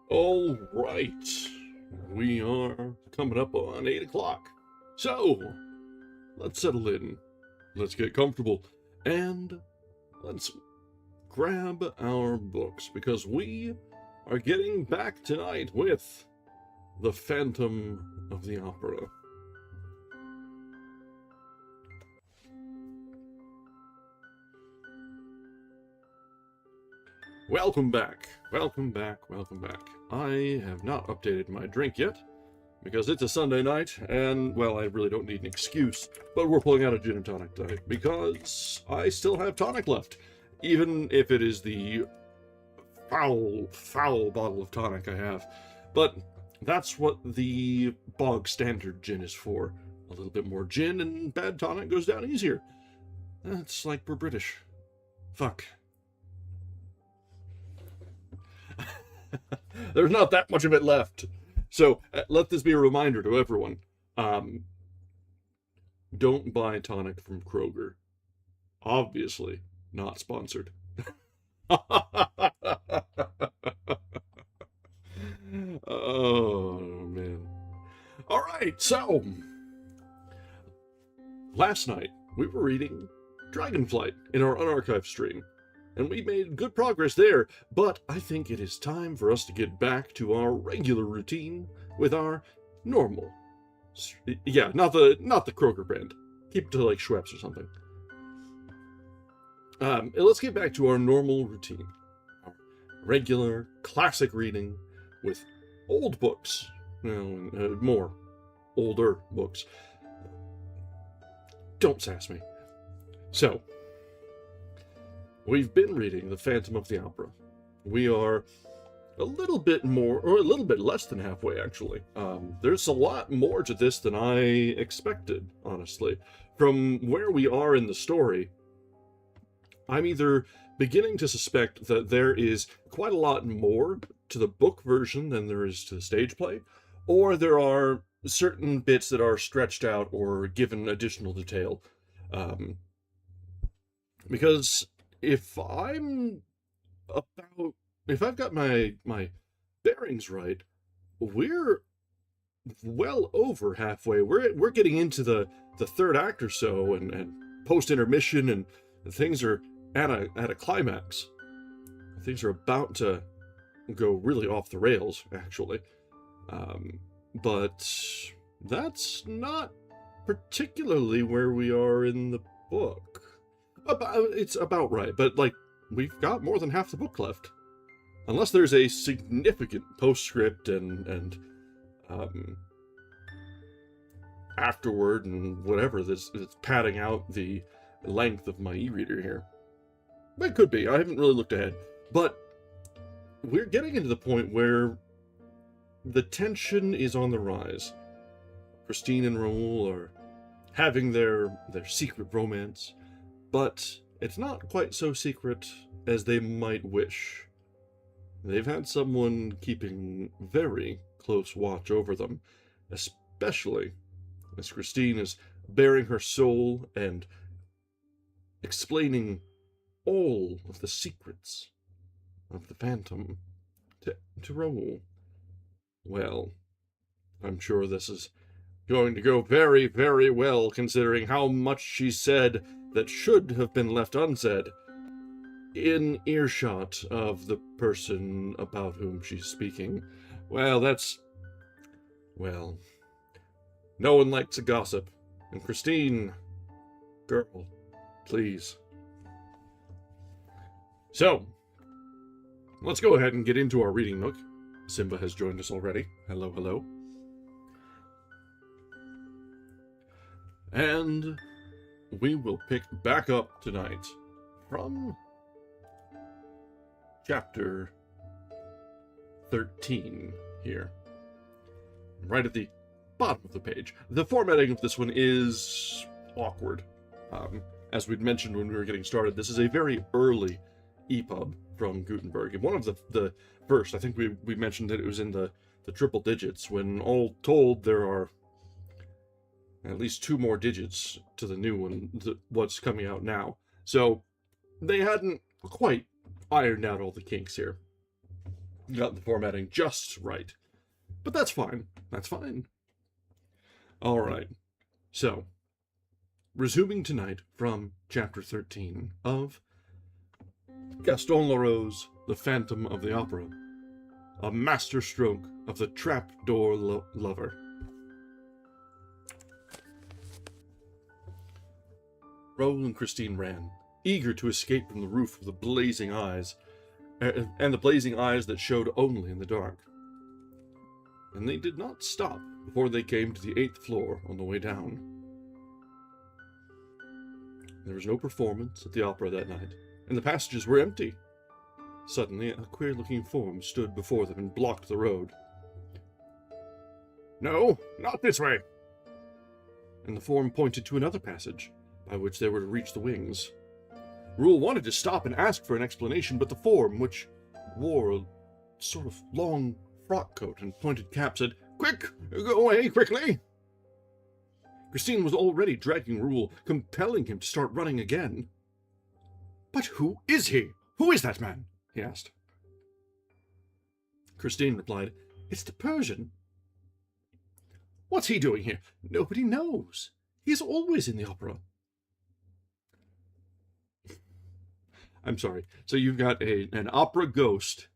All right, we are coming up on 8 o'clock. So, let's settle in, let's get comfortable, and let's grab our books, because we are getting back tonight with The Phantom of the Opera. Welcome back, welcome back, welcome back. I have not updated my drink yet, because it's a Sunday night, and, well, I really don't need an excuse, but we're pulling out a gin and tonic tonight, because I still have tonic left, even if it is the foul bottle of tonic I have. But that's what the bog standard gin is for. A little bit more gin, and bad tonic goes down easier. It's like we're British. Fuck. There's not that much of it left. So let this be a reminder to everyone. Don't buy tonic from Kroger. Obviously not sponsored. Oh, man. All right, so last night we were reading Dragonflight in our unarchived stream, and we made good progress there, but I think it is time for us to get back to our regular routine with our normal, yeah, not the Kroger brand. Keep it to like Schweppes or something. Let's get back to our normal routine, our regular classic reading with old books, more older books. Don't sass me. So, we've been reading The Phantom of the Opera. We are a little bit more, or a little bit less than halfway, actually. There's a lot more to this than I expected, honestly. From where we are in the story, I'm either beginning to suspect that there is quite a lot more to the book version than there is to the stage play, or there are certain bits that are stretched out or given additional detail. Because if I'm about, if I've got my bearings right, we're well over halfway. We're getting into the third act or so, and post intermission, and things are at a climax. Things are about to go really off the rails, actually. But that's not particularly where we are in the book. It's about right, but like, we've got more than half the book left. Unless there's a significant postscript and afterward and whatever that's padding out the length of my e-reader here. It could be. I haven't really looked ahead. But we're getting into the point where the tension is on the rise. Christine and Raoul are having their secret romance, but it's not quite so secret as they might wish. They've had someone keeping very close watch over them, especially as Christine is baring her soul and explaining all of the secrets of the Phantom to Raoul. Well, I'm sure this is going to go very, very well, considering how much she said that should have been left unsaid, in earshot of the person about whom she's speaking. Well, no one likes a gossip. And Christine, girl, please. So, let's go ahead and get into our reading nook. Simba has joined us already. Hello, hello. And we will pick back up tonight from chapter 13 here. Right at the bottom of the page. The formatting of this one is awkward. As we'd mentioned when we were getting started, this is a very early EPUB from Gutenberg. And one of the first, I think we mentioned that it was in the triple digits, when all told there are at least 2 more digits to the new one, what's coming out now. So they hadn't quite ironed out all the kinks here. Got the formatting just right. But that's fine. That's fine. All right. So, resuming tonight from chapter 13 of Gaston Leroux's The Phantom of the Opera, a masterstroke of the trapdoor lover. Raoul and Christine ran, eager to escape from the roof of the blazing eyes, and the blazing eyes that showed only in the dark. And they did not stop before they came to the 8th floor on the way down. There was no performance at the opera that night, and the passages were empty. Suddenly, a queer-looking form stood before them and blocked the road. "No, not this way!" And the form pointed to another passage, by which they were to reach the wings. Raoul wanted to stop and ask for an explanation, but the form, which wore a sort of long frock coat and pointed cap, said, "Quick! Go away, quickly!" Christine was already dragging Raoul, compelling him to start running again. "But who is he? Who is that man?" he asked. Christine replied, "It's the Persian." "What's he doing here?" "Nobody knows. He is always in the opera." I'm sorry. So you've got an opera ghost,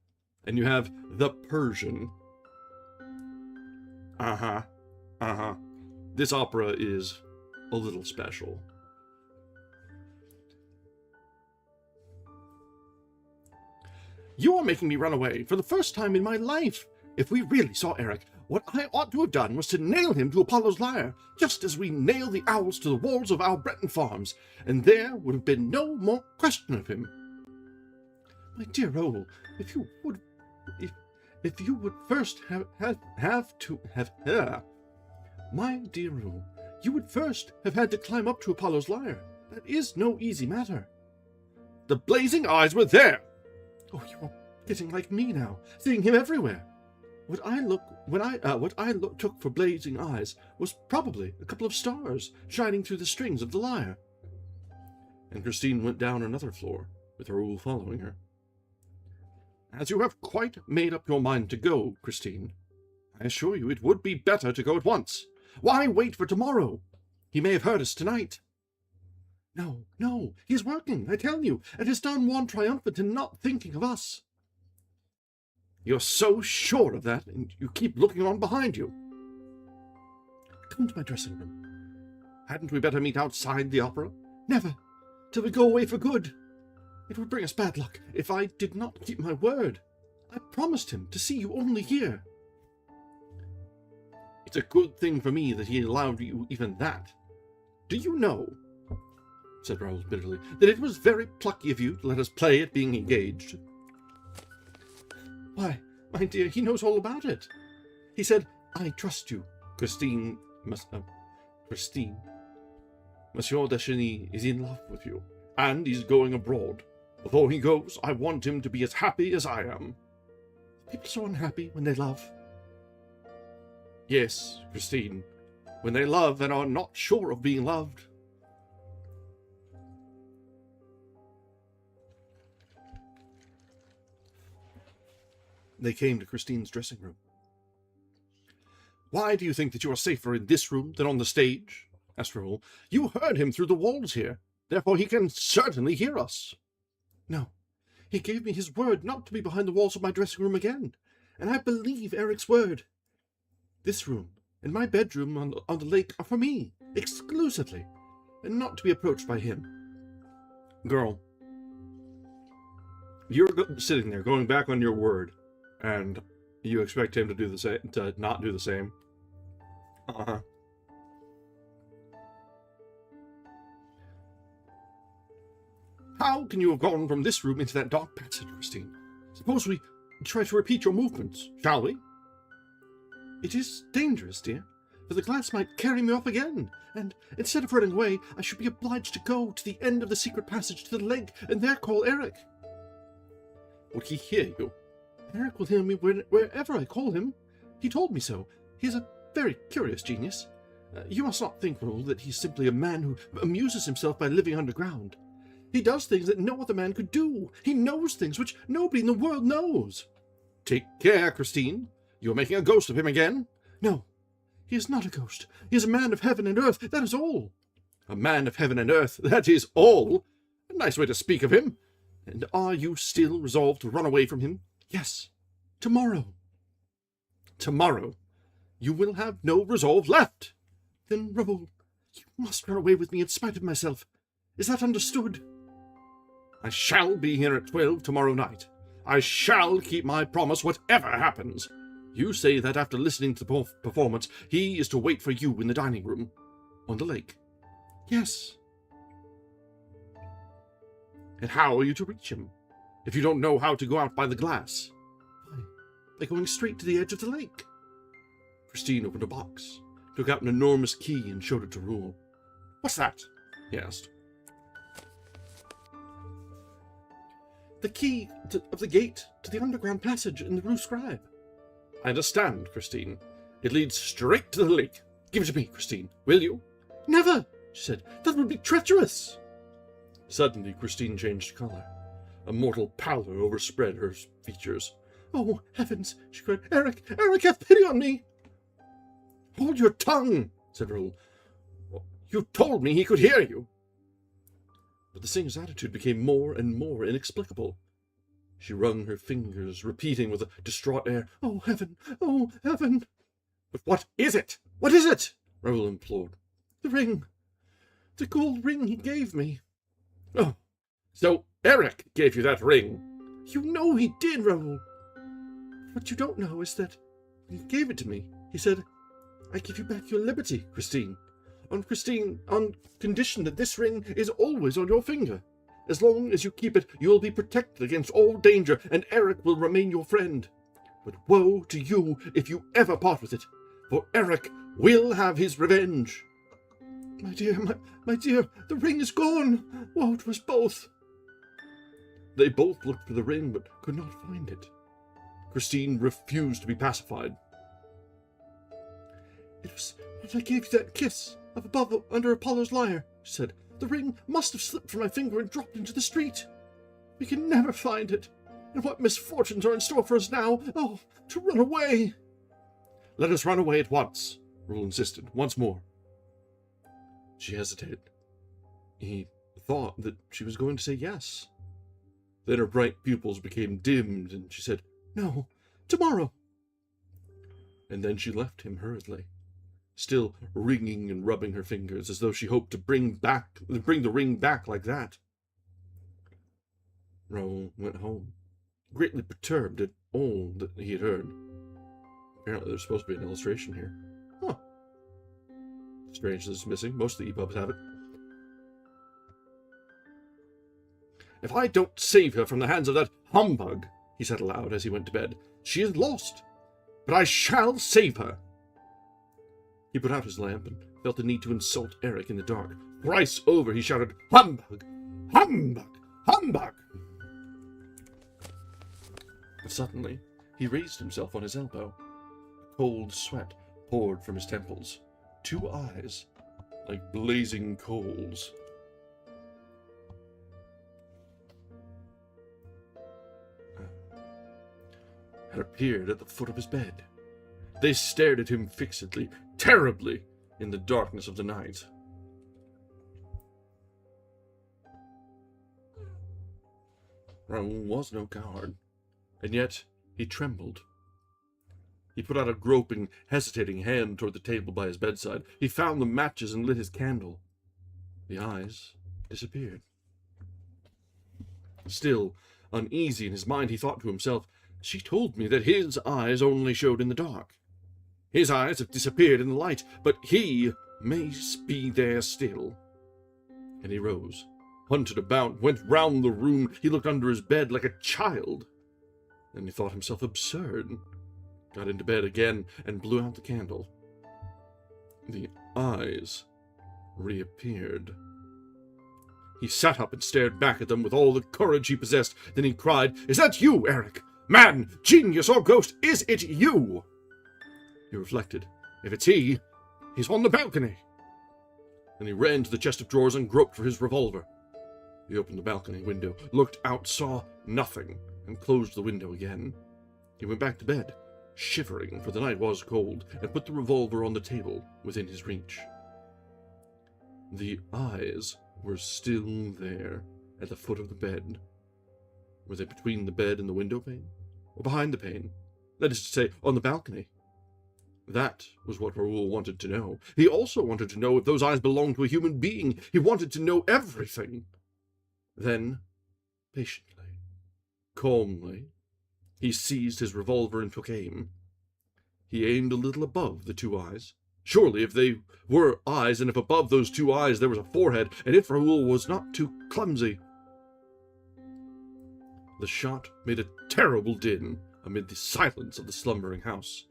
and you have the Persian. This opera is a little special. "You are making me run away for the first time in my life. If we really saw Eric, what I ought to have done was to nail him to Apollo's lyre, just as we nail the owls to the walls of our Breton farms, and there would have been no more question of him." "My dear Raoul, if you would first have My dear Leroux, you would first have had to climb up to Apollo's lyre. That is no easy matter." "The blazing eyes were there!" "Oh, you are getting like me now, seeing him everywhere. What I took for blazing eyes was probably a couple of stars shining through the strings of the lyre." and Christine went down another floor, with Raoul following her. As you have quite made up your mind to go, Christine, I assure you it would be better to go at once. Why wait for tomorrow? He may have heard us tonight. No, he is working, I tell you, at his Don Juan triumphant and not thinking of us. You're so sure of that, and you keep looking on behind you. Come to my dressing room. Hadn't we better meet outside the opera? Never, till we go away for good. It would bring us bad luck if I did not keep my word. I promised him to see you only here. It's a good thing for me that he allowed you even that. Do you know, said Raoul bitterly, that it was very plucky of you to let us play at being engaged? Why, my dear, he knows all about it. He said, I trust you, Christine. Monsieur Descheny is in love with you, and he's going abroad. Before he goes, I want him to be as happy as I am. People are so unhappy when they love. Yes, Christine, when they love and are not sure of being loved. They came to Christine's dressing room. Why do you think that you are safer in this room than on the stage? Asked Raoul. You heard him through the walls here. Therefore he can certainly hear us. No, he gave me his word not to be behind the walls of my dressing room again, and I believe Eric's word. This room and my bedroom on the lake are for me, exclusively, and not to be approached by him. Girl, you're sitting there going back on your word, and you expect him to do the same, to not do the same. How can you have gone from this room into that dark passage, Christine? Suppose we try to repeat your movements, shall we? It is dangerous, dear, for the glass might carry me off again, and instead of running away, I should be obliged to go to the end of the secret passage to the lake, and there call Eric. Would he hear you? Eric will hear me wherever I call him. He told me so. He is a very curious genius. You must not think, Raoul, that he's simply a man who amuses himself by living underground. He does things that no other man could do. He knows things which nobody in the world knows. Take care, Christine. You're making a ghost of him again. No, he is not a ghost. He is a man of heaven and earth, that is all. A man of heaven and earth, that is all. A nice way to speak of him. And are you still resolved to run away from him? Yes, tomorrow. Tomorrow? You will have no resolve left. Then, Raoul, you must run away with me in spite of myself. Is that understood? I shall be here at 12 tomorrow night. I shall keep my promise, whatever happens. You say that after listening to the performance, he is to wait for you in the dining room on the lake. Yes. And how are you to reach him, if you don't know how to go out by the glass? Why, by going straight to the edge of the lake. Christine opened a box, took out an enormous key, and showed it to Raoul. What's that? He asked. The key of the gate to the underground passage in the Rue Scribe. I understand, Christine. It leads straight to the lake. Give it to me, Christine, will you? Never, she said. That would be treacherous. Suddenly, Christine changed color. A mortal pallor overspread her features. Oh, heavens, she cried. Eric, have pity on me. Hold your tongue, said Raoul. You told me he could hear you. But the singer's attitude became more and more inexplicable. She wrung her fingers, repeating with a distraught air, Oh, heaven! Oh, heaven! But what is it? What is it? Raoul implored. The ring. The gold ring he gave me. Oh, so Eric gave you that ring? You know he did, Raoul. What you don't know is that when he gave it to me, he said, I give you back your liberty, Christine. On condition that this ring is always on your finger. As long as you keep it, you will be protected against all danger, and Eric will remain your friend. But woe to you if you ever part with it, for Eric will have his revenge. My dear, my dear, the ring is gone. Woe to us both. They both looked for the ring, but could not find it. Christine refused to be pacified. It was when I gave you that kiss up above under Apollo's lyre, she said. The ring must have slipped from my finger and dropped into the street. We can never find it. And what misfortunes are in store for us now? Oh, to run away! Let us run away at once, Rule insisted, once more. She hesitated. He thought that she was going to say yes. Then her bright pupils became dimmed, and she said, No, tomorrow. And then she left him hurriedly, still wringing and rubbing her fingers, as though she hoped to bring the ring back like that. Raoul went home, greatly perturbed at all that he had heard. Apparently there's supposed to be an illustration here. Huh. Strange that it's missing. Most of the EPUBs have it. If I don't save her from the hands of that humbug, he said aloud as he went to bed, she is lost. But I shall save her. He put out his lamp and felt the need to insult Eric in the dark. Thrice over he shouted, Humbug! Humbug! Humbug! But suddenly he raised himself on his elbow. A cold sweat poured from his temples. 2 eyes, like blazing coals, had appeared at the foot of his bed. They stared at him fixedly, terribly, in the darkness of the night. Raoul was no coward, and yet he trembled. He put out a groping, hesitating hand toward the table by his bedside. He found the matches and lit his candle. The eyes disappeared. Still uneasy in his mind, he thought to himself, She told me that his eyes only showed in the dark. His eyes have disappeared in the light, but he may be there still. And he rose, hunted about, went round the room. He looked under his bed like a child. Then he thought himself absurd, got into bed again, and blew out the candle. The eyes reappeared. He sat up and stared back at them with all the courage he possessed. Then he cried, Is that you, Eric? Man, genius, or ghost, is it you? He reflected. If it's he, he's on the balcony. Then he ran to the chest of drawers and groped for his revolver. He opened the balcony window, looked out, saw nothing, and closed the window again. He went back to bed, shivering, for the night was cold, and put the revolver on the table within his reach. The eyes were still there, at the foot of the bed. Were they between the bed and the window pane? Or behind the pane? That is to say, on the balcony? That was what Raoul wanted to know. He also wanted to know if those eyes belonged to a human being. He wanted to know everything. Then, patiently, calmly, he seized his revolver and took aim. He aimed a little above the 2 eyes. Surely, if they were eyes, and if above those 2 eyes there was a forehead, and if Raoul was not too clumsy. The shot made a terrible din amid the silence of the slumbering house.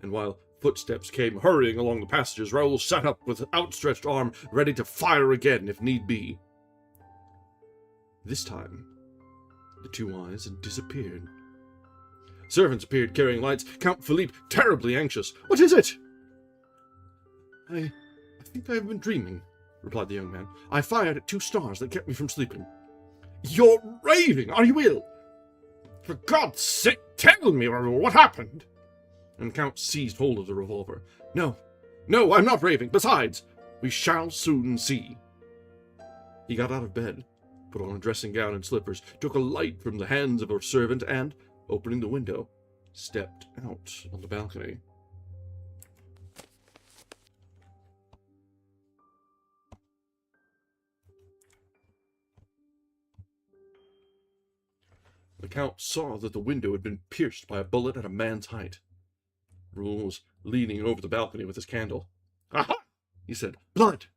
And while footsteps came hurrying along the passages, Raoul sat up with outstretched arm, ready to fire again if need be. This time, the 2 eyes had disappeared. Servants appeared carrying lights. Count Philippe, terribly anxious. What is it? I think I have been dreaming, replied the young man. I fired at 2 stars that kept me from sleeping. You're raving! Are you ill? For God's sake, tell me, Raoul, what happened? And the Count seized hold of the revolver. No, I'm not raving. Besides, we shall soon see. He got out of bed, put on a dressing gown and slippers, took a light from the hands of a servant, and, opening the window, stepped out on the balcony. The Count saw that the window had been pierced by a bullet at a man's height. Raoul was leaning over the balcony with his candle. Aha! He said. Blood!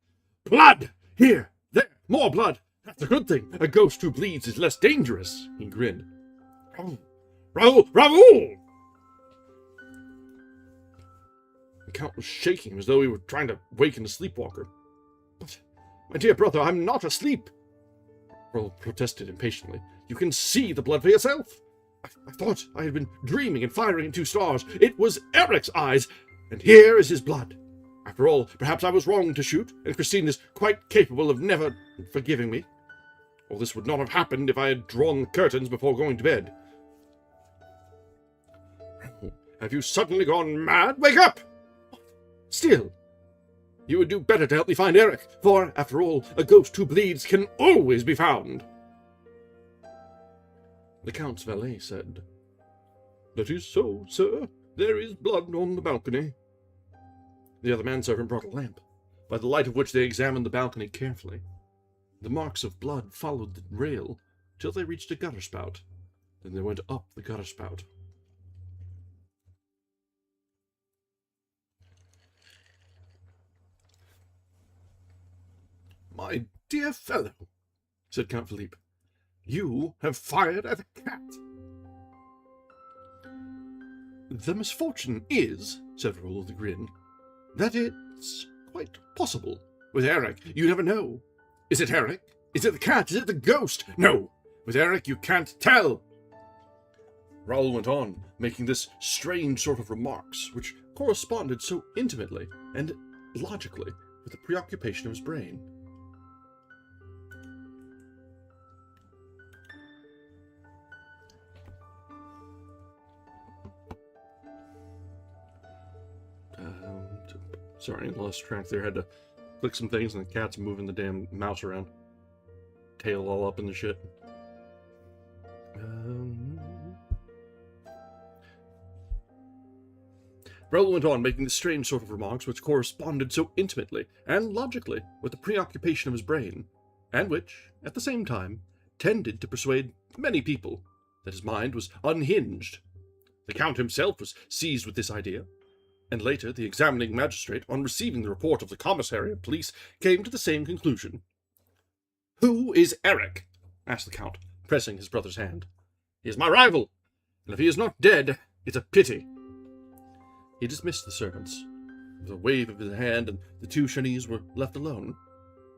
Blood! Here! There! More blood! That's a good thing. A ghost who bleeds is less dangerous. He grinned. Raoul! Raoul! Raoul! The Count was shaking as though he were trying to waken a sleepwalker. But, my dear brother, I'm not asleep. Raoul protested impatiently. You can see the blood for yourself. I thought I had been dreaming and firing in 2 stars. It was Eric's eyes, and here is his blood. After all, perhaps I was wrong to shoot, and Christine is quite capable of never forgiving me. All this would not have happened if I had drawn the curtains before going to bed. Have you suddenly gone mad? Wake up! Still, you would do better to help me find Eric, for, after all, a ghost who bleeds can always be found. The Count's valet said, That is so, sir. There is blood on the balcony. The other manservant brought a lamp, by the light of which they examined the balcony carefully. The marks of blood followed the rail till they reached a gutter spout. Then they went up the gutter spout. My dear fellow, said Count Philippe, you have fired at a cat. The misfortune is, said Raoul with a grin, that it's quite possible. With Eric, you never know. Is it Eric? Is it the cat? Is it the ghost? No! With Eric, you can't tell! Raoul went on, making this strange sort of remarks, which corresponded so intimately and logically with the preoccupation of his brain. Sorry, I lost track there. Had to click some things and the cat's moving the damn mouse around. Tail all up in the shit. Raoul went on, making the strange sort of remarks which corresponded so intimately and logically with the preoccupation of his brain, and which, at the same time, tended to persuade many people that his mind was unhinged. The Count himself was seized with this idea, and later the examining magistrate, on receiving the report of the commissary of police, came to the same conclusion. Who is Eric? Asked the Count, pressing his brother's hand. He is my rival, and if he is not dead, it's a pity. He dismissed the servants with a wave of his hand, and the two Chinese were left alone.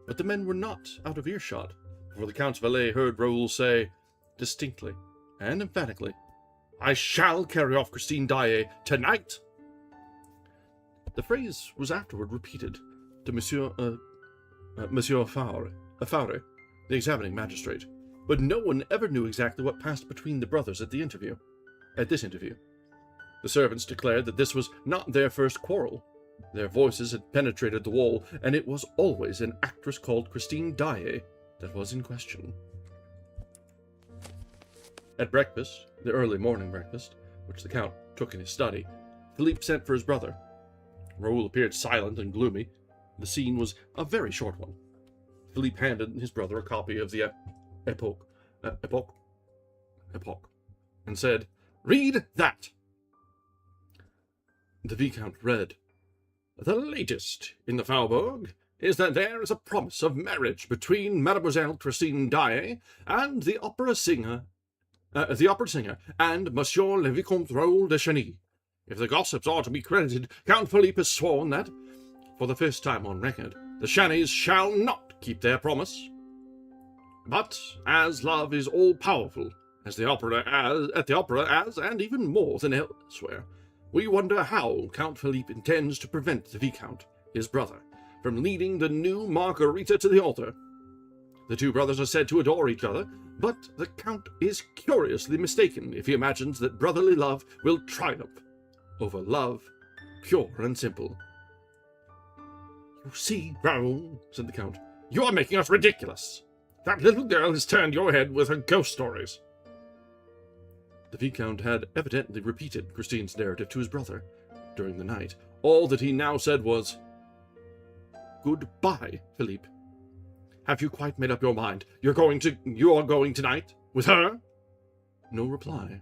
But the men were not out of earshot, before the Count's valet heard Raoul say, distinctly and emphatically, I shall carry off Christine Daae tonight. The phrase was afterward repeated to Monsieur Faure, the examining magistrate, but no one ever knew exactly what passed between the brothers at this interview. The servants declared that this was not their first quarrel. Their voices had penetrated the wall, and it was always an actress called Christine Daae that was in question. At breakfast, the early morning breakfast, which the Count took in his study, Philippe sent for his brother. Raoul appeared silent and gloomy. The scene was a very short one. Philippe handed his brother a copy of the Epoch, and said, Read that! The Viscount read, The latest in the Faubourg is that there is a promise of marriage between Mademoiselle Christine Daae and the opera singer and Monsieur le Vicomte Raoul de Chagny. If the gossips are to be credited, Count Philippe has sworn that, for the first time on record, the Chagny's shall not keep their promise. But, as love is all-powerful, at the opera and even more than elsewhere, we wonder how Count Philippe intends to prevent the Viscount, his brother, from leading the new Margarita to the altar. The two brothers are said to adore each other, but the Count is curiously mistaken if he imagines that brotherly love will triumph over love, pure and simple. You see, Raoul, said the Count, you are making us ridiculous. That little girl has turned your head with her ghost stories. The Viscount had evidently repeated Christine's narrative to his brother during the night. All that he now said was, Goodbye, Philippe. Have you quite made up your mind? You are going tonight? With her? No reply.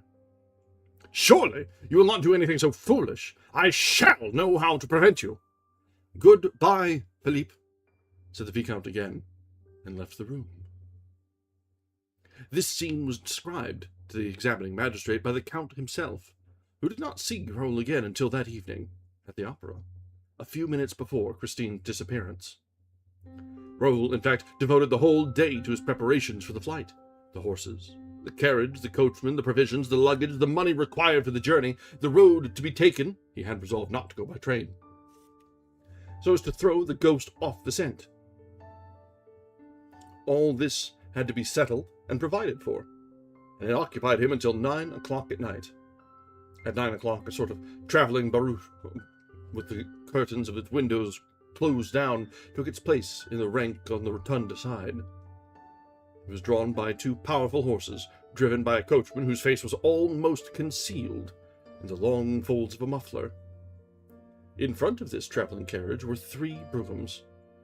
Surely you will not do anything so foolish. I shall know how to prevent you. Goodbye, Philippe, said the Viscount again, and left the room. This scene was described to the examining magistrate by the Count himself, who did not see Raoul again until that evening, at the opera, a few minutes before Christine's disappearance. Raoul, in fact, devoted the whole day to his preparations for the flight. The horses, the carriage, the coachman, the provisions, the luggage, the money required for the journey, the road to be taken. He had resolved not to go by train. so as to throw the ghost off the scent. All this had to be settled and provided for, and it occupied him until 9 o'clock at night. At 9 o'clock, a sort of traveling barouche, with the curtains of its windows closed down, took its place in the rank on the rotunda side. It was drawn by 2 powerful horses, driven by a coachman whose face was almost concealed in the long folds of a muffler. In front of this traveling carriage were 3 broughams,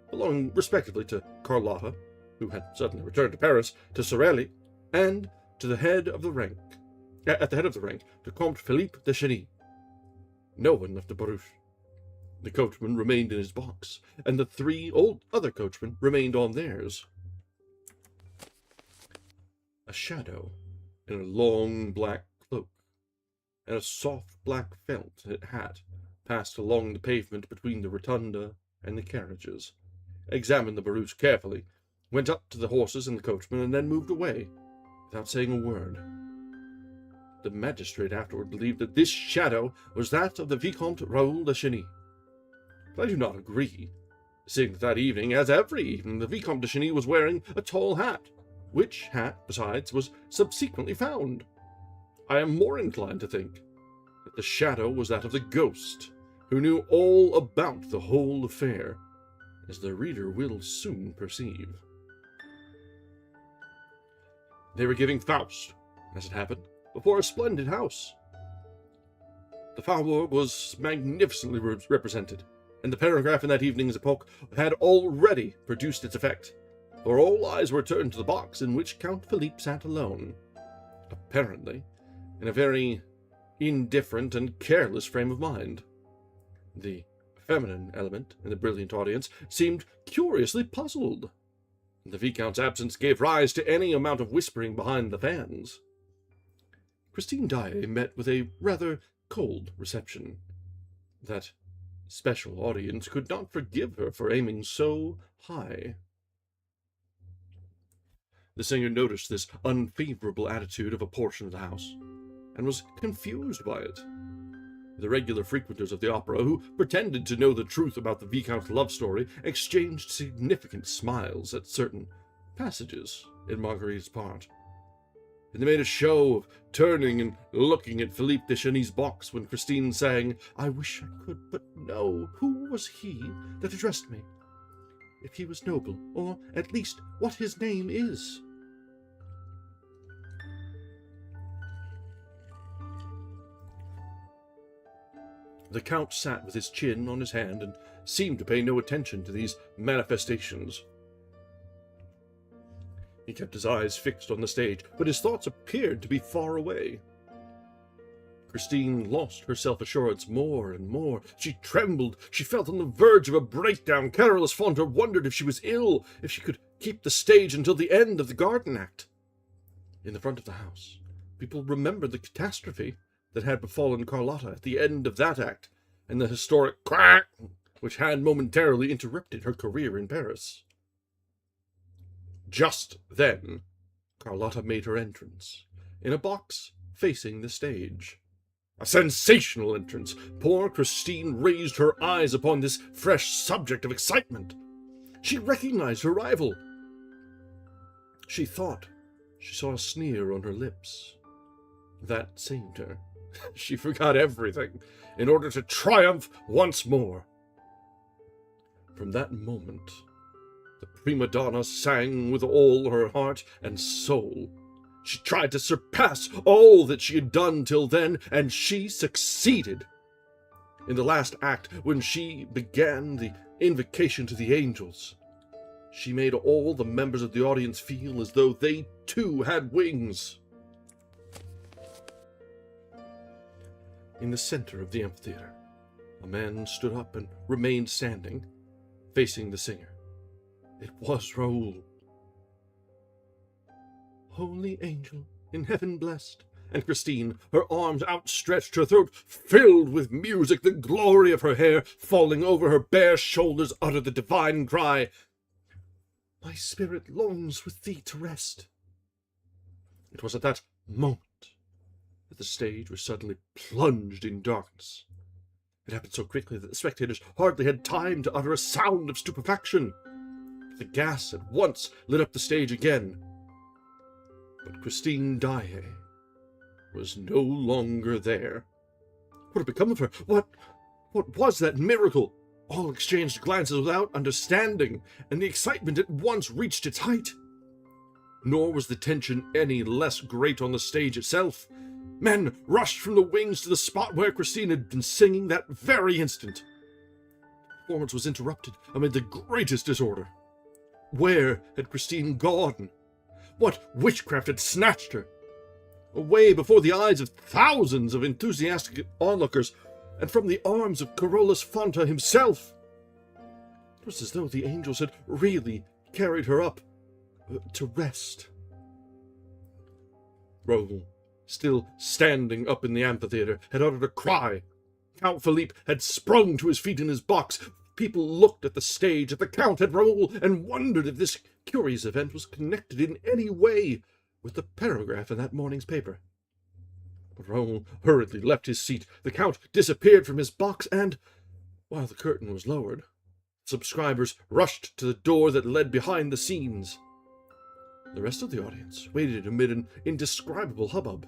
belonging respectively to Carlotta, who had suddenly returned to Paris, to Sorelli, and to the head of the rank, at the head of the rank, to Comte Philippe de Cheny. No one left the barouche. The coachman remained in his box, and the 3 other coachmen remained on theirs. A shadow in a long black cloak and a soft black felt hat passed along the pavement between the rotunda and the carriages, examined the barouche carefully, went up to the horses and the coachman, and then moved away without saying a word. The magistrate afterward believed that this shadow was that of the Vicomte Raoul de Cheny. But I do not agree, seeing that evening, as every evening, the Vicomte de Cheny was wearing a tall hat, which hat, besides, was subsequently found. I am more inclined to think that the shadow was that of the ghost, who knew all about the whole affair, as the reader will soon perceive. They were giving Faust, as it happened, before a splendid house. The Faubourg was magnificently represented, and the paragraph in that evening's Epoque had already produced its effect, for all eyes were turned to the box in which Count Philippe sat alone, apparently in a very indifferent and careless frame of mind. The feminine element in the brilliant audience seemed curiously puzzled. The Viscount's absence gave rise to any amount of whispering behind the fans. Christine Daae met with a rather cold reception. That special audience could not forgive her for aiming so high. The singer noticed this unfavorable attitude of a portion of the house, and was confused by it. The regular frequenters of the opera, who pretended to know the truth about the Viscount's love story, exchanged significant smiles at certain passages in Marguerite's part. And they made a show of turning and looking at Philippe de Cheny's box when Christine sang, "I wish I could but know who was he that addressed me, if he was noble, or at least what his name is." The Count sat with his chin on his hand and seemed to pay no attention to these manifestations. He kept his eyes fixed on the stage, but his thoughts appeared to be far away. Christine lost her self-assurance more and more. She trembled. She felt on the verge of a breakdown. Carolus Fonter wondered if she was ill, if she could keep the stage until the end of the garden act. In the front of the house, people remembered the catastrophe that had befallen Carlotta at the end of that act, and the historic quack which had momentarily interrupted her career in Paris. Just then, Carlotta made her entrance, in a box facing the stage. A sensational entrance. Poor Christine raised her eyes upon this fresh subject of excitement. She recognized her rival. She thought she saw a sneer on her lips. That saved her. She forgot everything in order to triumph once more. From that moment, the prima donna sang with all her heart and soul. She tried to surpass all that she had done till then, and she succeeded. In the last act, when she began the invocation to the angels, she made all the members of the audience feel as though they too had wings. In the center of the amphitheater, a man stood up and remained standing, facing the singer. It was Raoul. "Holy angel, in heaven blessed," and Christine, her arms outstretched, her throat filled with music, the glory of her hair falling over her bare shoulders, uttered the divine cry, "My spirit longs with thee to rest." It was at that moment that the stage was suddenly plunged in darkness, It happened so quickly that the spectators hardly had time to utter a sound of stupefaction. The gas at once lit up the stage again. But Christine Daae was no longer there. What had become of her? What was that miracle? All exchanged glances without understanding, and the excitement at once reached its height. Nor was the tension any less great on the stage itself. Men rushed from the wings to the spot where Christine had been singing that very instant. The performance was interrupted amid the greatest disorder. Where had Christine gone? What witchcraft had snatched her? Away before the eyes of thousands of enthusiastic onlookers, and from the arms of Carolus Fonta himself. It was as though the angels had really carried her up to rest. Raoul, still standing up in the amphitheater, had uttered a cry. Count Philippe had sprung to his feet in his box. People looked at the stage, at the Count, at Raoul, and wondered if this curious event was connected in any way with the paragraph in that morning's paper. But Raoul hurriedly left his seat. The Count disappeared from his box, and, while the curtain was lowered, subscribers rushed to the door that led behind the scenes. The rest of the audience waited amid an indescribable hubbub.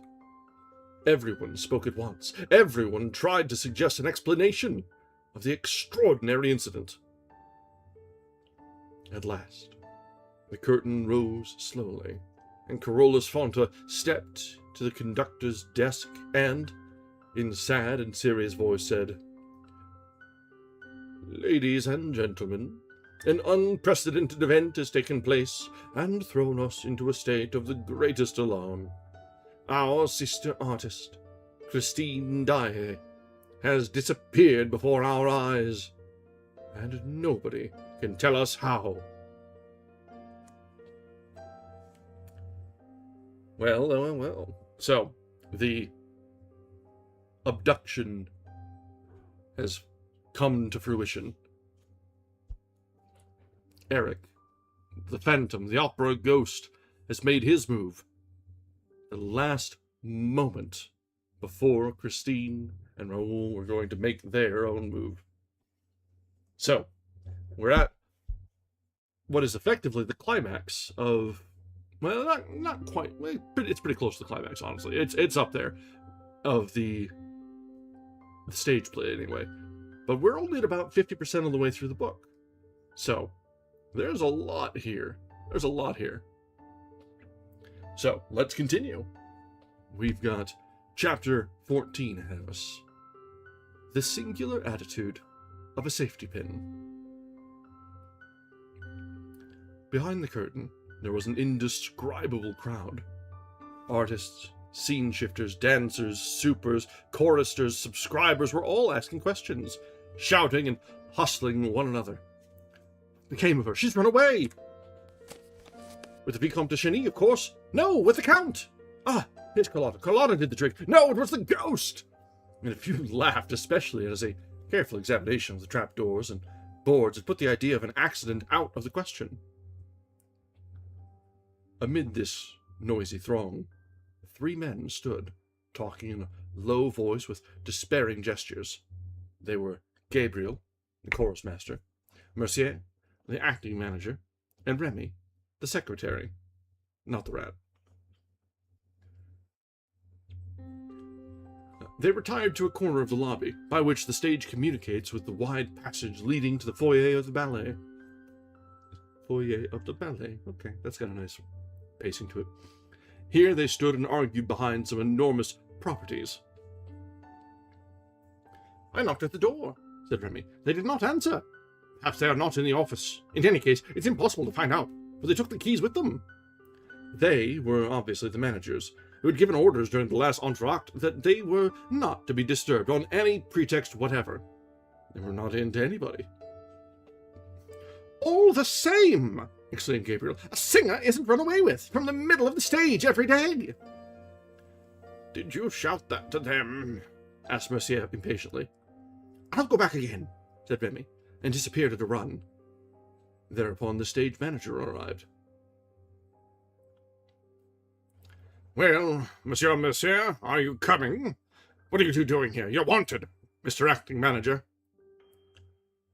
Everyone spoke at once. Everyone tried to suggest an explanation of the extraordinary incident. At last, the curtain rose slowly, and Carolus Fonta stepped to the conductor's desk and, in sad and serious voice, said, "Ladies and gentlemen, an unprecedented event has taken place and thrown us into a state of the greatest alarm. Our sister artist, Christine Daae, has disappeared before our eyes, and nobody can tell us how." Well. So, the abduction has come to fruition. Eric, the Phantom, the opera ghost, has made his move. The last moment before Christine and Raoul were going to make their own move. So, we're at what is effectively the climax of, well, not quite, but it's pretty close to the climax, honestly. It's up there of the stage play, anyway. But we're only at about 50% of the way through the book. So, there's a lot here. So, let's continue. We've got chapter 14 ahead of us. The singular attitude of a safety pin. Behind the curtain, there was an indescribable crowd. Artists, scene shifters, dancers, supers, choristers, subscribers were all asking questions, shouting and hustling one another. What became of her? She's run away! With the Vicomte de Cheny, of course. No, with the Count! Ah, here's Carlotta. Carlotta did the trick. No, it was the ghost! And a few laughed, especially as a careful examination of the trapdoors and boards had put the idea of an accident out of the question. Amid this noisy throng, 3 men stood, talking in a low voice with despairing gestures. They were Gabriel, the chorus master, Mercier, the acting manager, and Remy, the secretary, not the rat. They retired to a corner of the lobby, by which the stage communicates with the wide passage leading to the foyer of the ballet. Foyer of the ballet. Okay, that's got a nice pacing to it. Here they stood and argued behind some enormous properties. I knocked at the door, said Remy. They did not answer. Perhaps they are not in the office. In any case, it's impossible to find out, for they took the keys with them. They were obviously the managers, who had given orders during the last entr'acte that they were not to be disturbed on any pretext whatever. They were not in to anybody. All the same, exclaimed Gabriel, a singer isn't run away with from the middle of the stage every day. Did you shout that to them? Asked Mercier impatiently. I'll go back again, said Remy, and disappeared at a run. Thereupon the stage manager arrived. Well, Monsieur Mercier, are you coming? What are you two doing here? You're wanted. Mr. Acting Manager.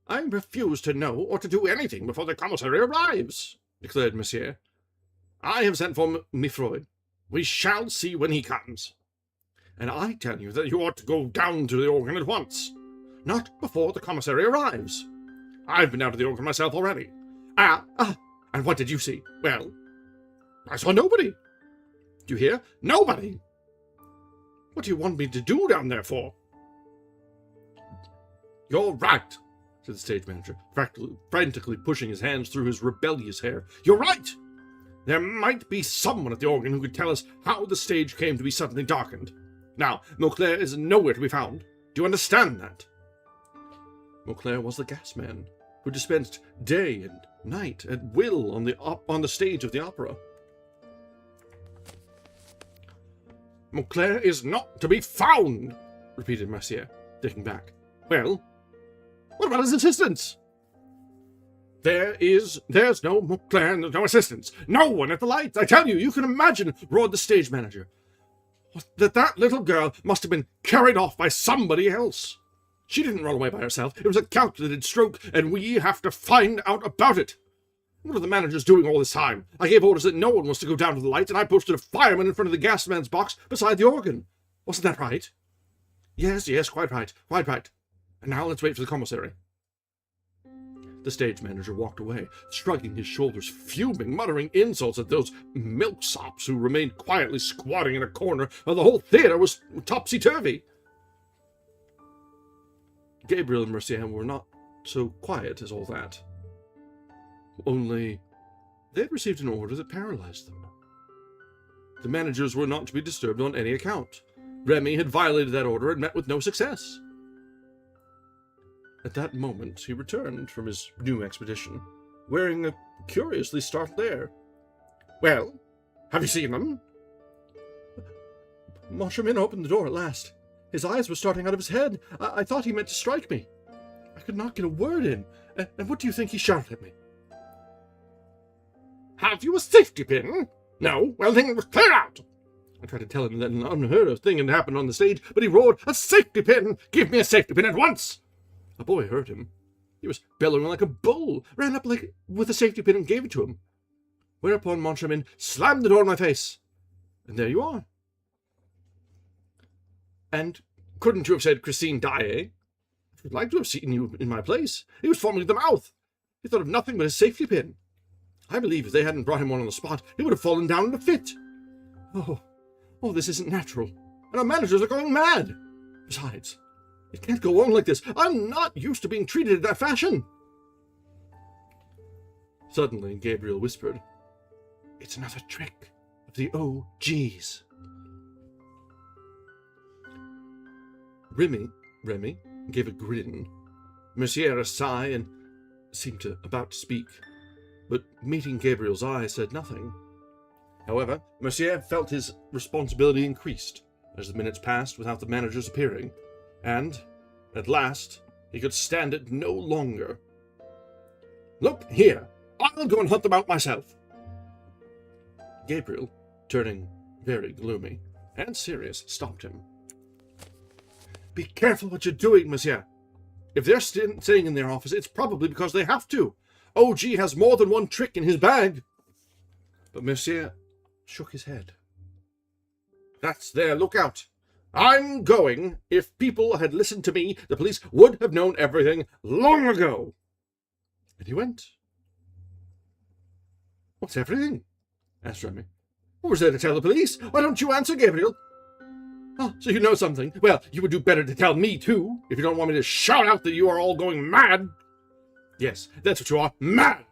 I refuse to know or to do anything before the commissary arrives, declared Monsieur. I have sent for Mifroid. We shall see when he comes. And I tell you that you ought to go down to the organ at once, not before the commissary arrives. I've been down to the organ myself already. And what did you see? Well, I saw nobody. Do you hear? Nobody. What do you want me to do down there for? You're right, said the stage manager, frantically pushing his hands through his rebellious hair. You're right! There might be someone at the organ who could tell us how the stage came to be suddenly darkened. Now, Mauclair is nowhere to be found. Do you understand that? Mauclair was the gas man, who dispensed day and night at will on the stage of the opera. Mauclair is not to be found, repeated Mercier, taking back. Well, what about his assistants? There's no Mauclair and there's no assistants. No one at the lights. I tell you, you can imagine, roared the stage manager, that little girl must have been carried off by somebody else. She didn't run away by herself. It was a calculated stroke, and we have to find out about it. What are the managers doing all this time? I gave orders that no one was to go down to the lights, and I posted a fireman in front of the gas man's box beside the organ. Wasn't that right? Yes, quite right. And now let's wait for the commissary. The stage manager walked away, shrugging his shoulders, fuming, muttering insults at those milksops who remained quietly squatting in a corner while the whole theatre was topsy-turvy. Gabriel and Mercier were not so quiet as all that. Only they had received an order that paralyzed them. The managers were not to be disturbed on any account. Remy had violated that order and met with no success. At that moment, he returned from his new expedition, wearing a curiously startled air. Well, have you seen them? Moncharmin opened the door at last. His eyes were starting out of his head. I thought he meant to strike me. I could not get a word in. And what do you think he shouted at me? Have you a safety pin? No? Well, then clear out! I tried to tell him that an unheard of thing had happened on the stage, but he roared, a safety pin! Give me a safety pin at once! A boy heard him. He was bellowing like a bull, ran up with a safety pin and gave it to him. Whereupon Moncharmin slammed the door in my face. And there you are. And couldn't you have said Christine Daae? I would like to have seen you in my place. He was foaming at the mouth. He thought of nothing but his safety pin. I believe if they hadn't brought him one on the spot, he would have fallen down in a fit. Oh, this isn't natural. And our managers are going mad. Besides, it can't go on like this. I'm not used to being treated in that fashion. Suddenly, Gabriel whispered, It's another trick of the OG's. Remy gave a grin, Mercier a sigh, and seemed about to speak, but meeting Gabriel's eye said nothing. However, Mercier felt his responsibility increased as the minutes passed without the managers appearing, and, at last, he could stand it no longer. Look here, I'll go and hunt them out myself. Gabriel, turning very gloomy and serious, stopped him. Be careful what you're doing, Monsieur. If they're staying in their office, it's probably because they have to. OG has more than one trick in his bag. But Monsieur shook his head. That's their lookout. I'm going. If people had listened to me, the police would have known everything long ago. And he went. What's everything? Asked Remy. What was there to tell the police? Why don't you answer, Gabriel? Oh, so you know something. Well, you would do better to tell me, too, if you don't want me to shout out that you are all going mad. Yes, that's what you are, mad!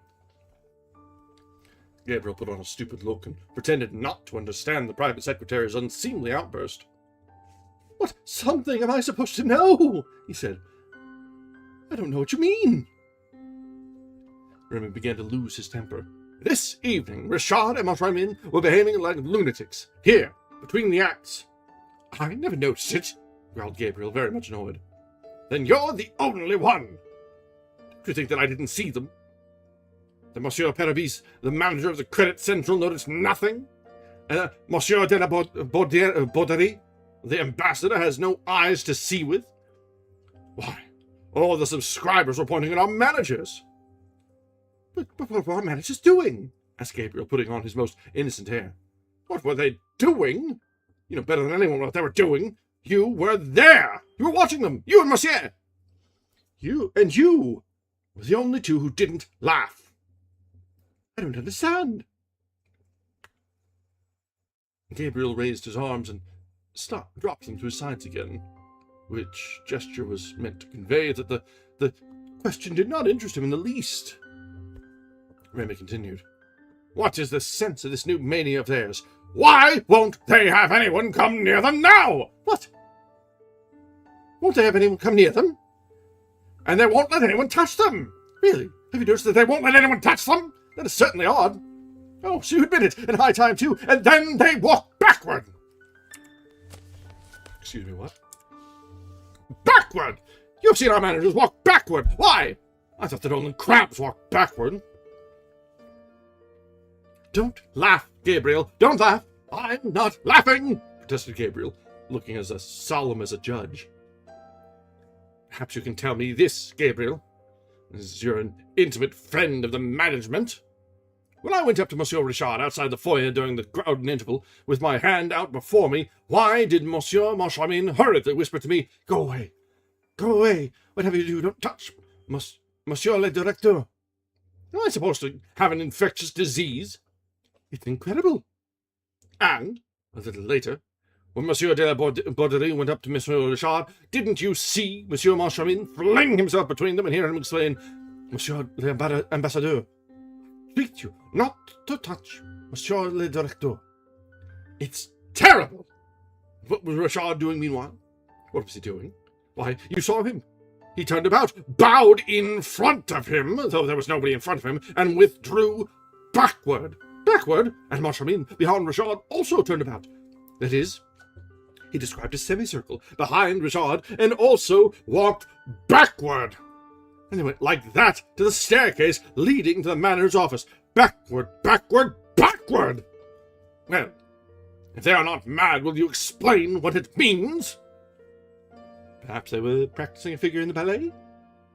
Gabriel put on a stupid look and pretended not to understand the private secretary's unseemly outburst. What something am I supposed to know? He said. I don't know what you mean. Remy began to lose his temper. This evening, Richard and Moncharmin were behaving like lunatics, here, between the acts. I never noticed it, growled Gabriel, very much annoyed. Then you're the only one. Do you think that I didn't see them? That Monsieur Perrabis, the manager of the Credit Central, noticed nothing? And Monsieur de la Bauderie, the ambassador, has no eyes to see with? Why, all the subscribers were pointing at our managers. But what were our managers doing? Asked Gabriel, putting on his most innocent air. What were they doing? You know better than anyone what they were doing. You were there. You were watching them. You and Monsieur. You were the only two who didn't laugh. I don't understand. Gabriel raised his arms and dropped them to his sides again, which gesture was meant to convey that the question did not interest him in the least. Remy continued. What is the sense of this new mania of theirs? Why won't they have anyone come near them now? What? Won't they have anyone come near them? And they won't let anyone touch them? Really? Have you noticed that they won't let anyone touch them? That is certainly odd. Oh, so you admit it, and high time too, and then they walk backward! Excuse me, what? Backward! You've seen our managers walk backward! Why? I thought that only crabs walked backward. Don't laugh, Gabriel. Don't laugh. I'm not laughing, protested Gabriel, looking as solemn as a judge. Perhaps you can tell me this, Gabriel, as you're an intimate friend of the management. When I went up to Monsieur Richard outside the foyer during the crowded interval, with my hand out before me, why did Monsieur Moncharmin hurriedly whisper to me, Go away! Go away! Whatever you do, don't touch Monsieur le Directeur. Am I supposed to have an infectious disease? It's incredible. And, a little later, when Monsieur de la Borderie went up to Monsieur Richard, didn't you see Monsieur Moncharmin fling himself between them and hear him exclaim, Monsieur l'Ambassadeur, treat you not to touch Monsieur le Directeur. It's terrible! What was Richard doing meanwhile? What was he doing? Why, you saw him. He turned about, bowed in front of him, though there was nobody in front of him, and withdrew backward. Backward? And Moncharmin, behind Richard, also turned about. That is, he described a semicircle behind Richard, and also walked backward. And they went like that to the staircase leading to the manager's office. Backward, backward, backward! Well, if they are not mad, will you explain what it means? Perhaps they were practicing a figure in the ballet?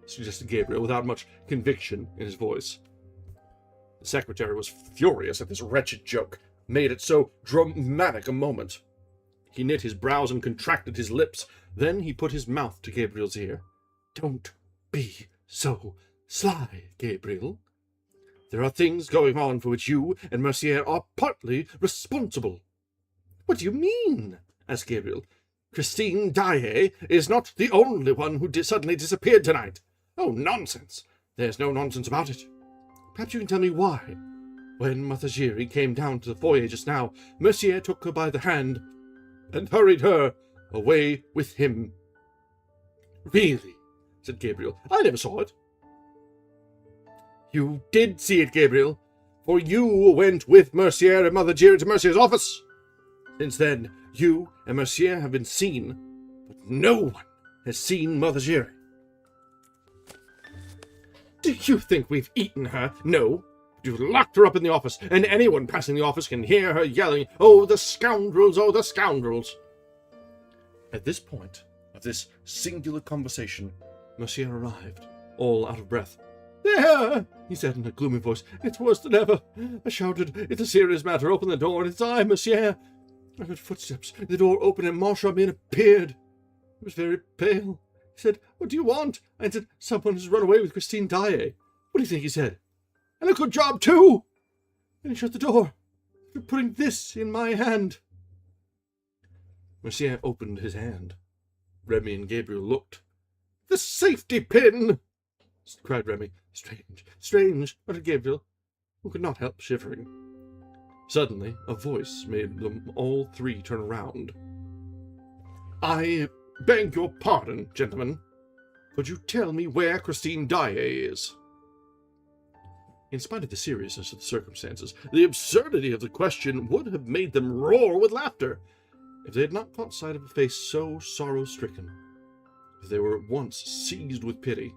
Suggested Gabriel, without much conviction in his voice. The secretary was furious at this wretched joke, made at so dramatic a moment. He knit his brows and contracted his lips. Then he put his mouth to Gabriel's ear. Don't be so sly, Gabriel. There are things going on for which you and Mercier are partly responsible. What do you mean? Asked Gabriel. Christine Daae is not the only one who suddenly disappeared tonight. Oh, nonsense. There's no nonsense about it. Perhaps you can tell me why. When Mother Giry came down to the foyer just now, Mercier took her by the hand and hurried her away with him. Really? Said Gabriel. I never saw it. You did see it, Gabriel, for you went with Mercier and Mother Giry to Mercier's office. Since then, you and Mercier have been seen, but no one has seen Mother Giry. Do you think we've eaten her? No. You've locked her up in the office, and anyone passing the office can hear her yelling, Oh, the scoundrels! Oh, the scoundrels! At this point of this singular conversation, Mercier arrived, all out of breath. There! He said in a gloomy voice. It's worse than ever. I shouted, It's a serious matter. Open the door. It's I, Mercier. I heard footsteps. The door opened and Moncharmin appeared. He was very pale. He said, What do you want? I said, Someone has run away with Christine Daae. What do you think he said? And a good job, too! And he shut the door. You're putting this in my hand. Mercier opened his hand. Remy and Gabriel looked. The safety pin! Cried Remy. Strange, strange, muttered Gabriel, who could not help shivering. Suddenly, a voice made them all three turn around. I beg your pardon, gentlemen. Could you tell me where Christine Daae is? In spite of the seriousness of the circumstances, the absurdity of the question would have made them roar with laughter, if they had not caught sight of a face so sorrow-stricken that they were at once seized with pity.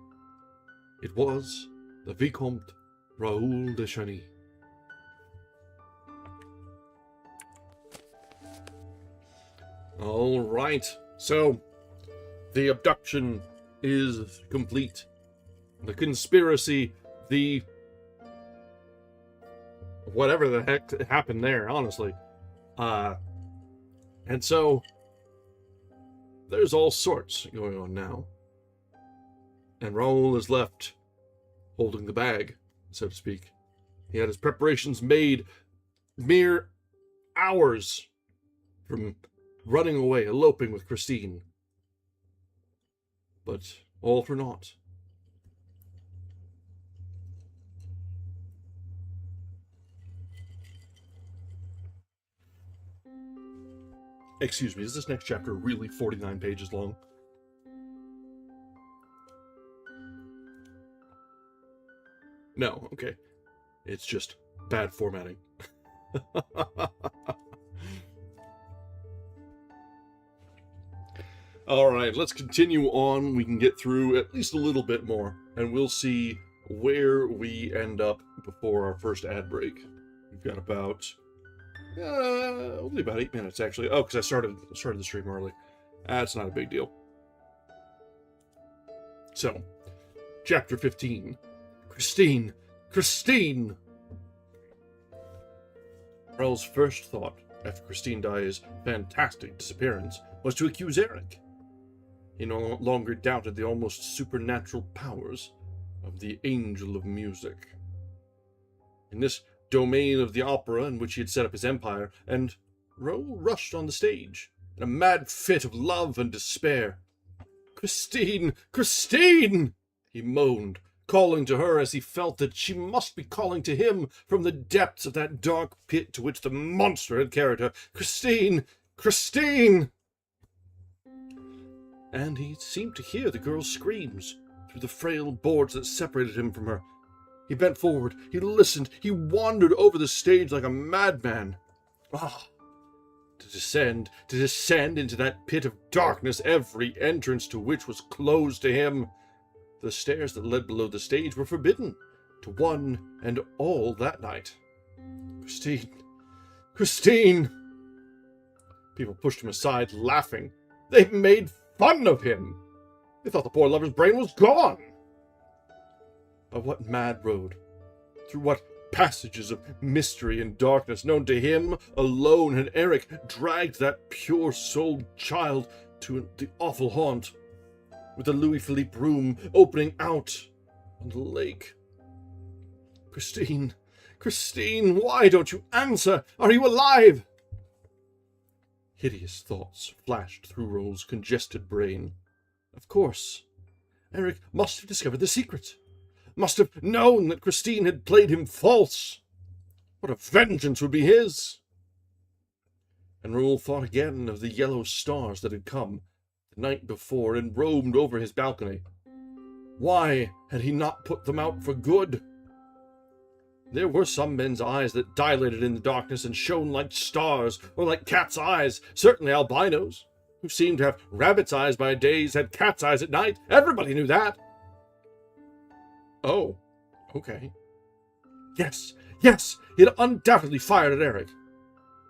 It was the Vicomte Raoul de Chagny. All right, so the abduction is complete. The conspiracy, the... whatever the heck happened there, honestly. And so, there's all sorts going on now. And Raoul is left holding the bag, so to speak. He had his preparations made mere hours from running away, eloping with Christine. But all for naught. Excuse me, is this next chapter really 49 pages long? No, okay. It's just bad formatting. Alright, let's continue on. We can get through at least a little bit more, and we'll see where we end up before our first ad break. We've got about... only about 8 minutes, actually. Oh, because I started the stream early. That's not a big deal. So, Chapter 15. Christine! Christine! Raoul's first thought, after Christine Daae's fantastic disappearance, was to accuse Eric. He no longer doubted the almost supernatural powers of the Angel of Music. In this domain of the opera in which he had set up his empire, and Raoul rushed on the stage, in a mad fit of love and despair. "Christine! Christine!" he moaned, calling to her as he felt that she must be calling to him from the depths of that dark pit to which the monster had carried her. "Christine! Christine!" And he seemed to hear the girl's screams through the frail boards that separated him from her. He bent forward, he listened, he wandered over the stage like a madman. Ah! To descend into that pit of darkness, every entrance to which was closed to him. The stairs that led below the stage were forbidden to one and all that night. Christine! Christine! People pushed him aside, laughing. They made fun of him. They thought the poor lover's brain was gone. By what mad road, through what passages of mystery and darkness known to him alone had Eric dragged that pure-souled child to the awful haunt, with the Louis-Philippe room opening out on the lake. Christine, Christine, why don't you answer? Are you alive? Hideous thoughts flashed through Raoul's congested brain. Of course, Eric must have discovered the secret. Must have known that Christine had played him false. What a vengeance would be his! And Raoul thought again of the yellow stars that had come the night before and roamed over his balcony. Why had he not put them out for good? There were some men's eyes that dilated in the darkness and shone like stars, or like cat's eyes. Certainly albinos, who seemed to have rabbit's eyes by days, had cat's eyes at night. Everybody knew that. Oh, okay. Yes, he had undoubtedly fired at Eric.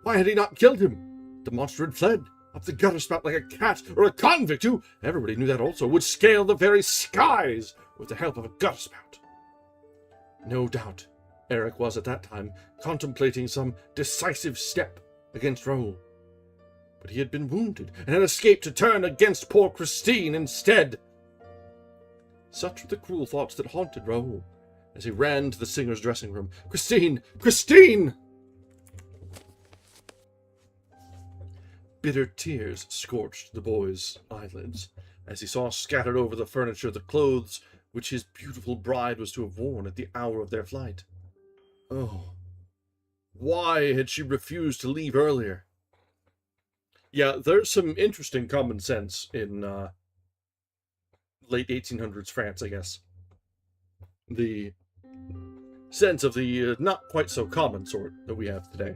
Why had he not killed him? The monster had fled up the gutter spout like a cat or a convict who, everybody knew that also, would scale the very skies with the help of a gutter spout. No doubt, Eric was at that time contemplating some decisive step against Raoul. But he had been wounded and had escaped to turn against poor Christine instead. Such were the cruel thoughts that haunted Raoul as he ran to the singer's dressing room. Christine! Christine! Bitter tears scorched the boy's eyelids as he saw scattered over the furniture the clothes which his beautiful bride was to have worn at the hour of their flight. Oh, why had she refused to leave earlier? Yeah, there's some interesting common sense in late 1800s France, I guess. The sense of the not quite so common sort that we have today.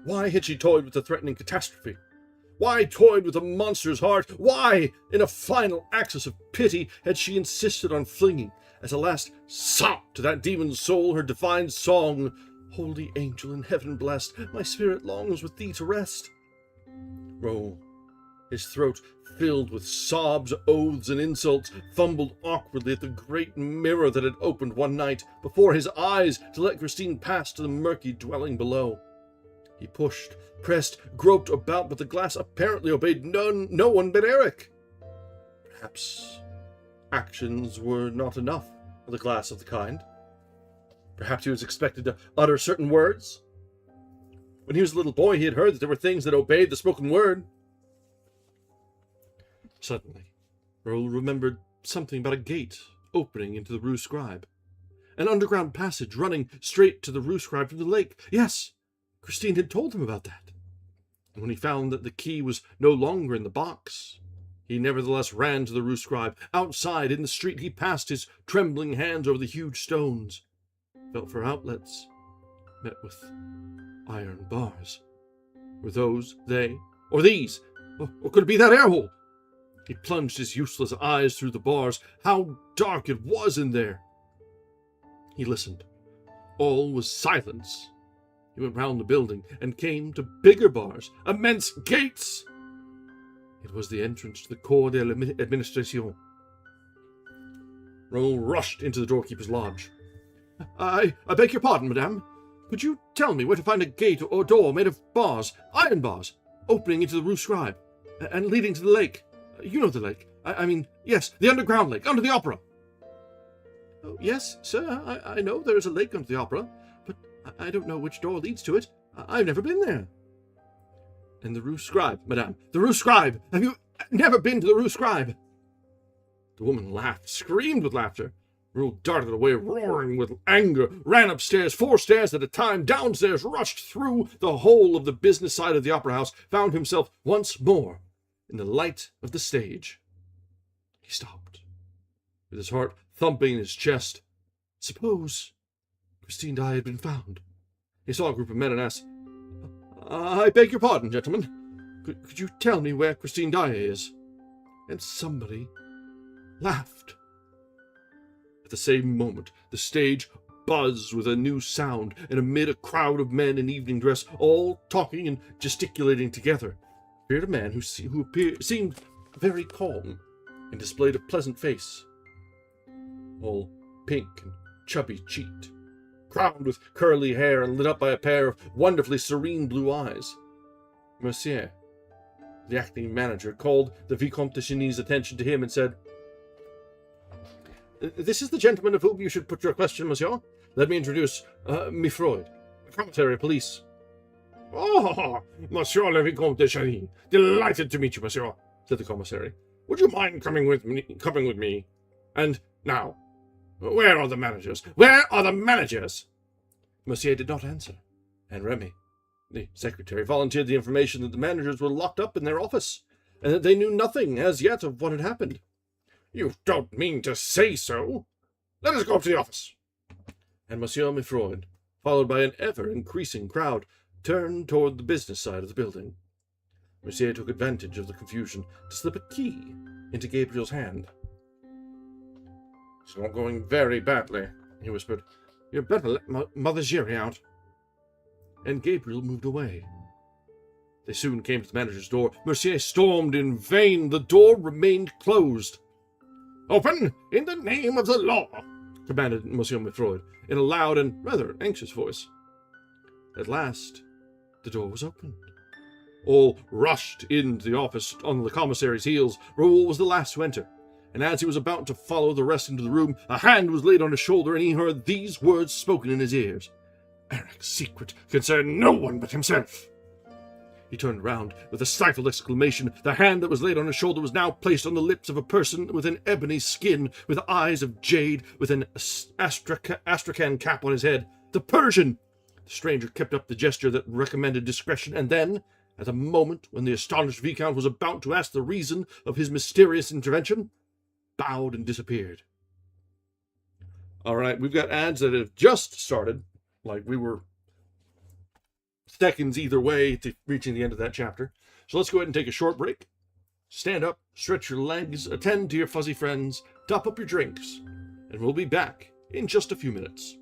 Why had she toyed with the threatening catastrophe? Why toyed with the monster's heart? Why, in a final access of pity, had she insisted on flinging, as a last sop to that demon's soul, her divine song, "Holy angel in heaven blessed, my spirit longs with thee to rest"? Raoul, his throat filled with sobs, oaths, and insults, fumbled awkwardly at the great mirror that had opened one night before his eyes to let Christine pass to the murky dwelling below. He pushed, pressed, groped about, but the glass apparently obeyed no one but Eric. Perhaps actions were not enough for the glass of the kind. Perhaps he was expected to utter certain words. When he was a little boy, he had heard that there were things that obeyed the spoken word. Suddenly, Raoul remembered something about a gate opening into the Rue Scribe. An underground passage running straight to the Rue Scribe from the lake. Yes, Christine had told him about that. And when he found that the key was no longer in the box, he nevertheless ran to the Rue Scribe. Outside, in the street, he passed his trembling hands over the huge stones, felt for outlets, met with iron bars. Were those they, or these? Or could it be that air hole? He plunged his useless eyes through the bars. How dark it was in there! He listened. All was silence. He went round the building and came to bigger bars, immense gates. It was the entrance to the Corps de l'Administration. Raoul rushed into the doorkeeper's lodge. I beg your pardon, madame. Could you tell me where to find a gate or door made of bars, iron bars, opening into the Rue Scribe, and leading to the lake? You know the lake. I mean, yes, the underground lake, under the opera. Oh, yes, sir, I know there is a lake under the opera, but I don't know which door leads to it. I've never been there. And the Rue Scribe, madame, the Rue Scribe. Have you never been to the Rue Scribe? The woman laughed, screamed with laughter. Raoul darted away, roaring with anger, ran upstairs, 4 stairs at a time, downstairs, rushed through the whole of the business side of the opera house, found himself once more in the light of the stage. He stopped, with his heart thumping in his chest. Suppose Christine Daae had been found. He saw a group of men and asked, I beg your pardon, gentlemen. Could you tell me where Christine Daae is? And somebody laughed. At the same moment, the stage buzzed with a new sound, and amid a crowd of men in evening dress, all talking and gesticulating together, appeared a man who seemed very calm and displayed a pleasant face, all pink and chubby-cheeked, crowned with curly hair and lit up by a pair of wonderfully serene blue eyes. Monsieur, the acting manager, called the Vicomte de Chigny's attention to him and said, This is the gentleman of whom you should put your question, monsieur. Let me introduce Mifroid, commissary of police. Oh, Monsieur le Vicomte de Chigny. Delighted to meet you, monsieur, said the commissary. Would you mind coming with me? And now, where are the managers? Where are the managers? Monsieur did not answer, and Remy, the secretary, volunteered the information that the managers were locked up in their office, and that they knew nothing as yet of what had happened. You don't mean to say so? Let us go up to the office. And Monsieur Mifroid, followed by an ever-increasing crowd, turned toward the business side of the building. Monsieur took advantage of the confusion to slip a key into Gabriel's hand. It's all going very badly, he whispered. You'd better let Mother Giry out. And Gabriel moved away. They soon came to the manager's door. Monsieur stormed in vain. The door remained closed. Open, in the name of the law, commanded Monsieur Mifroid, in a loud and rather anxious voice. At last, the door was opened. All rushed into the office on the commissary's heels. Raoul was the last to enter, and as he was about to follow the rest into the room, a hand was laid on his shoulder, and he heard these words spoken in his ears. Eric's secret concerned no one but himself. He turned round with a stifled exclamation. The hand that was laid on his shoulder was now placed on the lips of a person with an ebony skin, with eyes of jade, with an astrakhan cap on his head. The Persian! The stranger kept up the gesture that recommended discretion, and then, at the moment when the astonished Viscount was about to ask the reason of his mysterious intervention, bowed and disappeared. All right, we've got ads that have just started, like we were seconds either way to reaching the end of that chapter. So let's go ahead and take a short break. Stand up, stretch your legs, attend to your fuzzy friends, top up your drinks, and we'll be back in just a few minutes.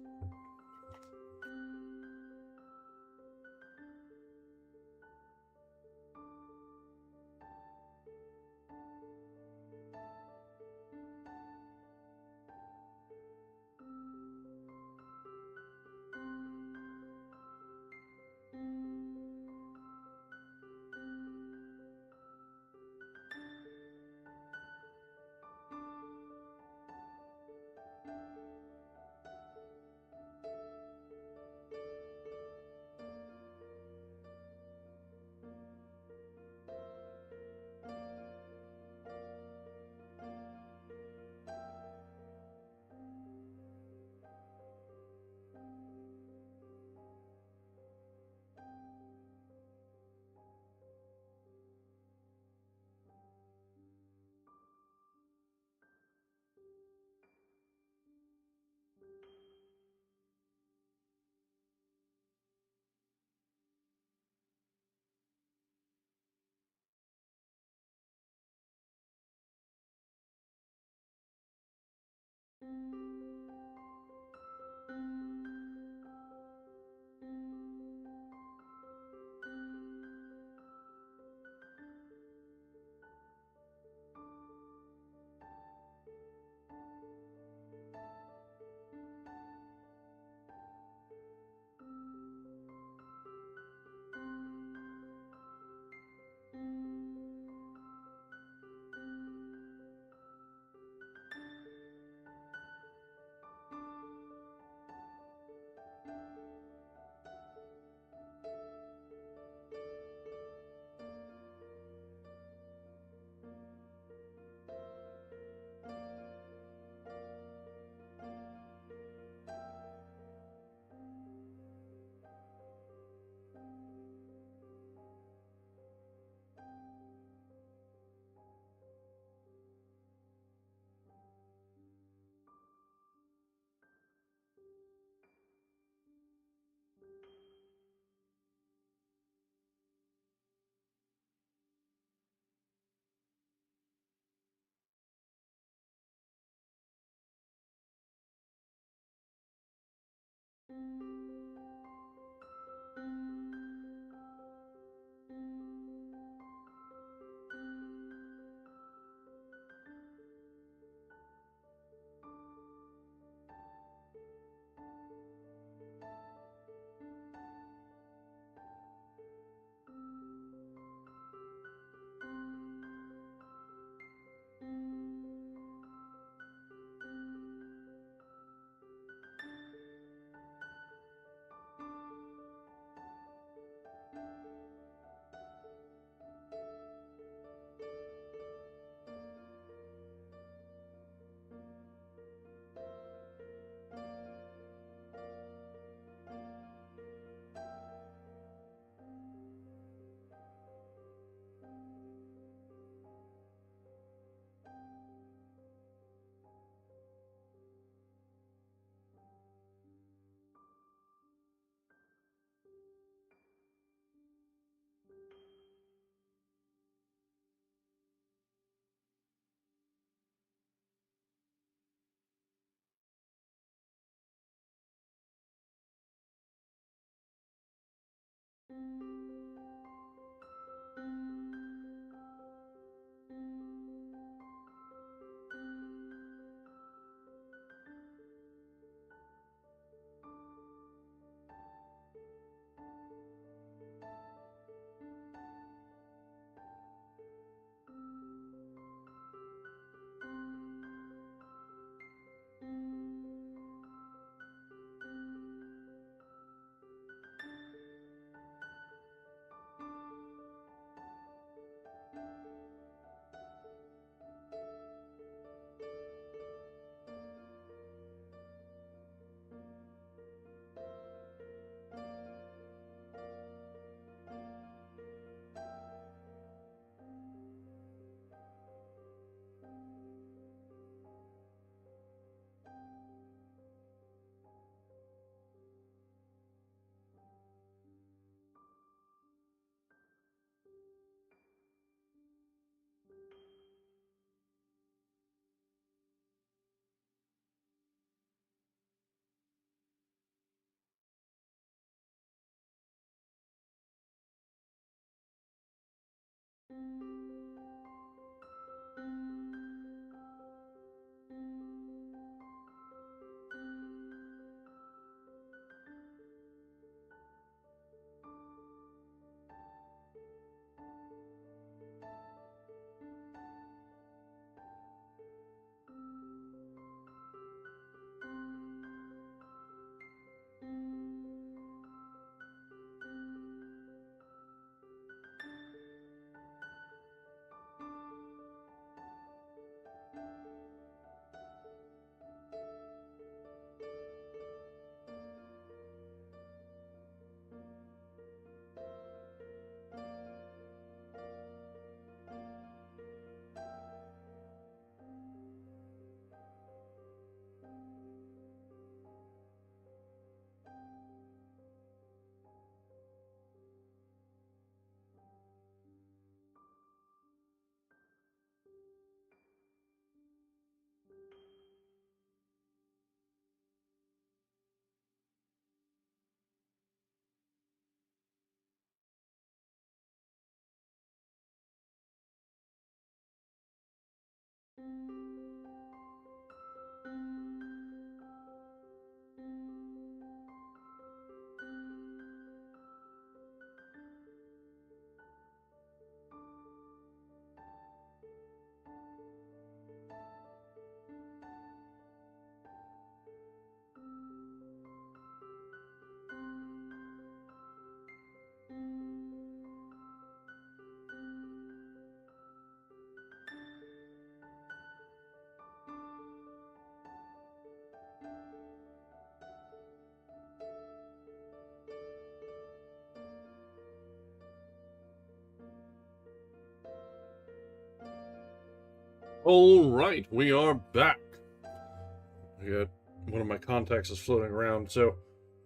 All right, we are back. I got one of my contacts is floating around, so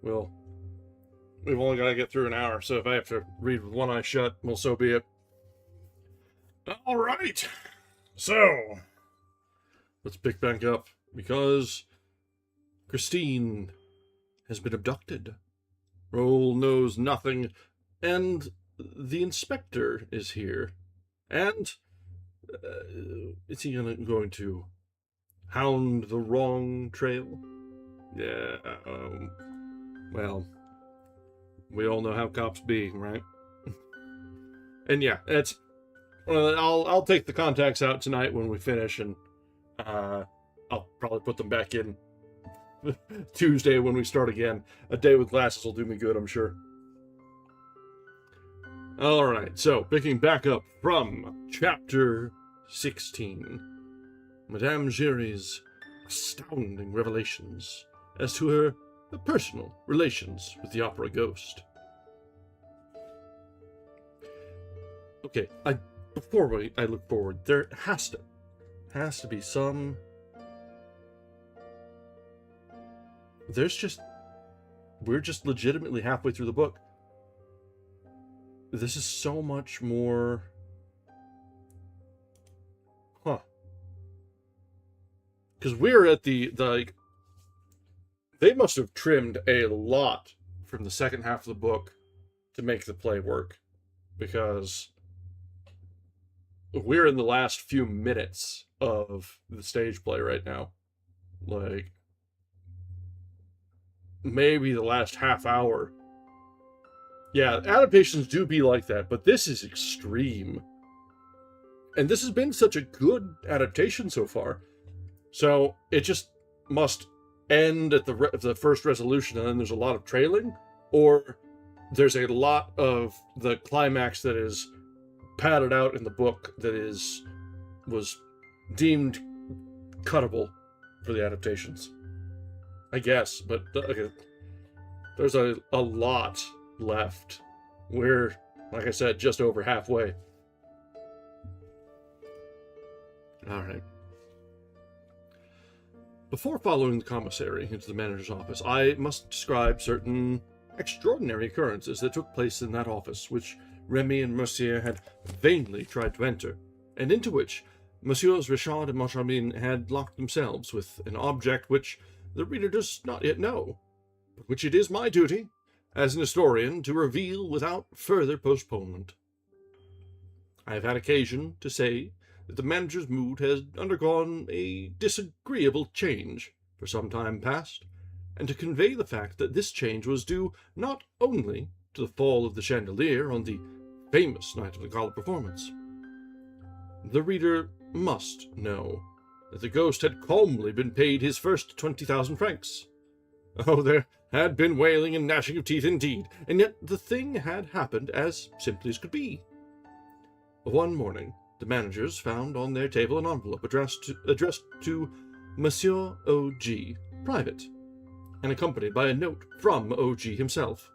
we've only got to get through an hour. So if I have to read with one eye shut, well, so be it. All right, so let's pick back up because Christine has been abducted. Roll knows nothing, and the inspector is here. And is he going to hound the wrong trail? Yeah, well, we all know how cops be, right? And yeah, it's. I'll take the contacts out tonight when we finish, and I'll probably put them back in Tuesday when we start again. A day with glasses will do me good, I'm sure. All right, so picking back up from chapter 16, Madame Giry's astounding revelations as to her personal relations with the opera ghost. Okay, before I look forward, there has to be some. We're just legitimately halfway through the book. This is so much more. Huh. Because we're at the like. They must have trimmed a lot from the second half of the book to make the play work, because we're in the last few minutes of the stage play right now. Like, maybe the last half hour. Yeah, adaptations do be like that, but this is extreme. And this has been such a good adaptation so far. So it just must end at the first resolution, and then there's a lot of trailing, or there's a lot of the climax that is padded out in the book that was deemed cuttable for the adaptations, I guess. But there's a lot left. We're, like I said, just over halfway. All right. Before following the commissary into the manager's office, I must describe certain extraordinary occurrences that took place in that office, which Remy and Mercier had vainly tried to enter, and into which Messieurs Richard and Moncharmin had locked themselves with an object which the reader does not yet know, but which it is my duty, as an historian, to reveal without further postponement. I have had occasion to say that the manager's mood has undergone a disagreeable change for some time past, and to convey the fact that this change was due not only to the fall of the chandelier on the famous night of the gala performance. The reader must know that the ghost had calmly been paid his first 20,000 francs. Oh, there had been wailing and gnashing of teeth indeed, and yet the thing had happened as simply as could be. One morning, the managers found on their table an envelope addressed to Monsieur O.G., private, and accompanied by a note from O.G. himself.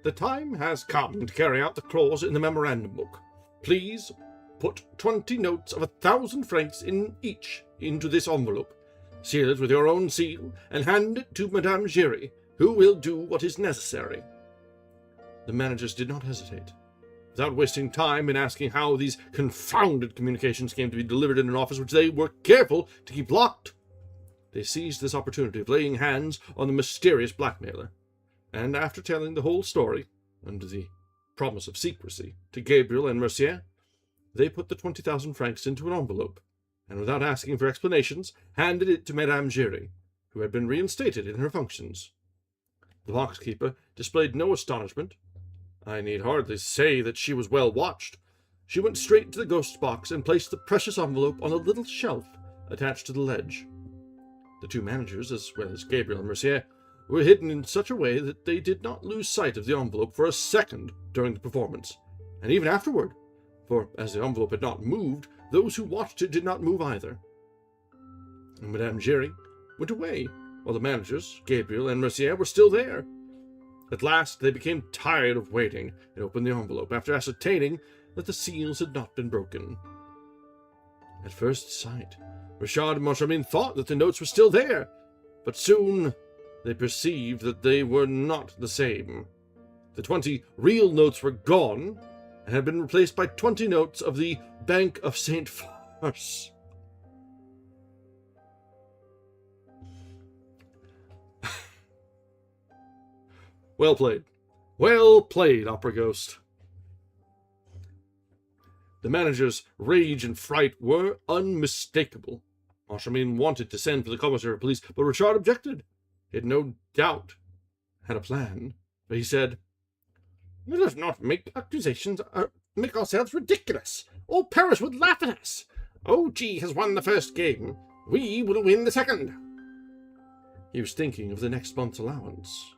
The time has come to carry out the clause in the memorandum book. Please put 20 notes of 1,000 francs in each into this envelope, seal it with your own seal, and hand it to Madame Giry, who will do what is necessary. The managers did not hesitate. Without wasting time in asking how these confounded communications came to be delivered in an office which they were careful to keep locked, they seized this opportunity of laying hands on the mysterious blackmailer, and after telling the whole story, under the promise of secrecy, to Gabriel and Mercier, they put the 20,000 francs into an envelope, and without asking for explanations, handed it to Madame Giry, who had been reinstated in her functions. The box-keeper displayed no astonishment. I need hardly say that she was well watched. She went straight to the ghost's box and placed the precious envelope on a little shelf attached to the ledge. The two managers, as well as Gabriel and Mercier, were hidden in such a way that they did not lose sight of the envelope for a second during the performance, and even afterward, for as the envelope had not moved, those who watched it did not move either. And Madame Giry went away, while the managers, Gabriel and Mercier, were still there. At last they became tired of waiting and opened the envelope, after ascertaining that the seals had not been broken. At first sight, Richard and Moncharmin thought that the notes were still there, but soon they perceived that they were not the same. The 20 real notes were gone, and had been replaced by 20 notes of the Bank of St. Farce. Well played. Well played, Opera Ghost. The manager's rage and fright were unmistakable. Moncharmin wanted to send for the commissary of police, but Richard objected. He had no doubt had a plan, but he said, "Let us not make accusations, make ourselves ridiculous. All Paris would laugh at us. O.G. has won the first game. We will win the second." He was thinking of the next month's allowance.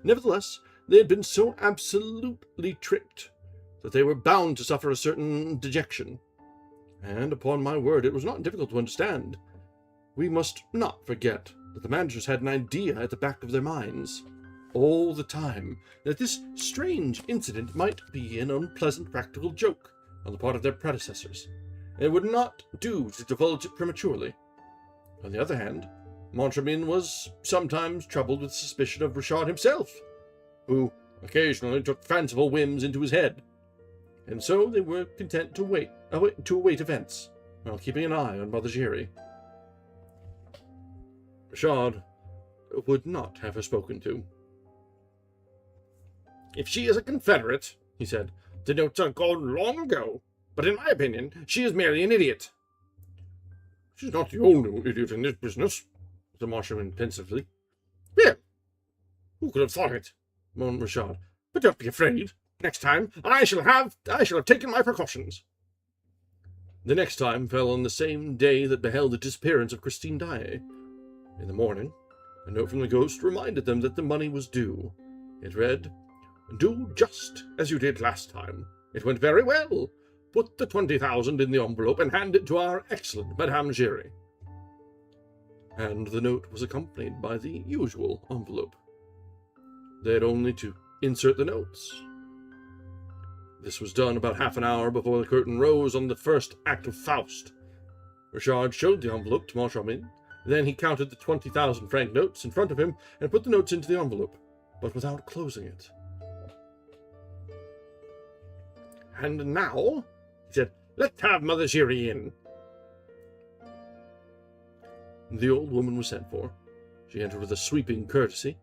Nevertheless, they had been so absolutely tricked that they were bound to suffer a certain dejection. And, upon my word, it was not difficult to understand. We must not forget that the managers had an idea at the back of their minds, all the time, that this strange incident might be an unpleasant practical joke on the part of their predecessors, and it would not do to divulge it prematurely. On the other hand, Moncharmin was sometimes troubled with suspicion of Richard himself, who occasionally took fanciful whims into his head, and so they were content to await events, while keeping an eye on Mother Giry. Richard would not have her spoken to. If she is a Confederate, he said, the notes are gone long ago. But in my opinion, she is merely an idiot. She's not the only idiot in this business, said the Marshalman pensively. Well, who could have thought it? Moaned Richard. But don't be afraid. Next time, I shall have taken my precautions. The next time fell on the same day that beheld the disappearance of Christine Daae. In the morning, a note from the ghost reminded them that the money was due. It read, "Do just as you did last time. It went very well. Put the 20,000 in the envelope and hand it to our excellent Madame Giry." And the note was accompanied by the usual envelope. They had only to insert the notes. This was done about half an hour before the curtain rose on the first act of Faust. Richard showed the envelope to Moncharmin. Then he counted the 20,000 franc notes in front of him and put the notes into the envelope, but without closing it. "And now," he said, "let's have Mother Giry in." The old woman was sent for. She entered with a sweeping courtesy.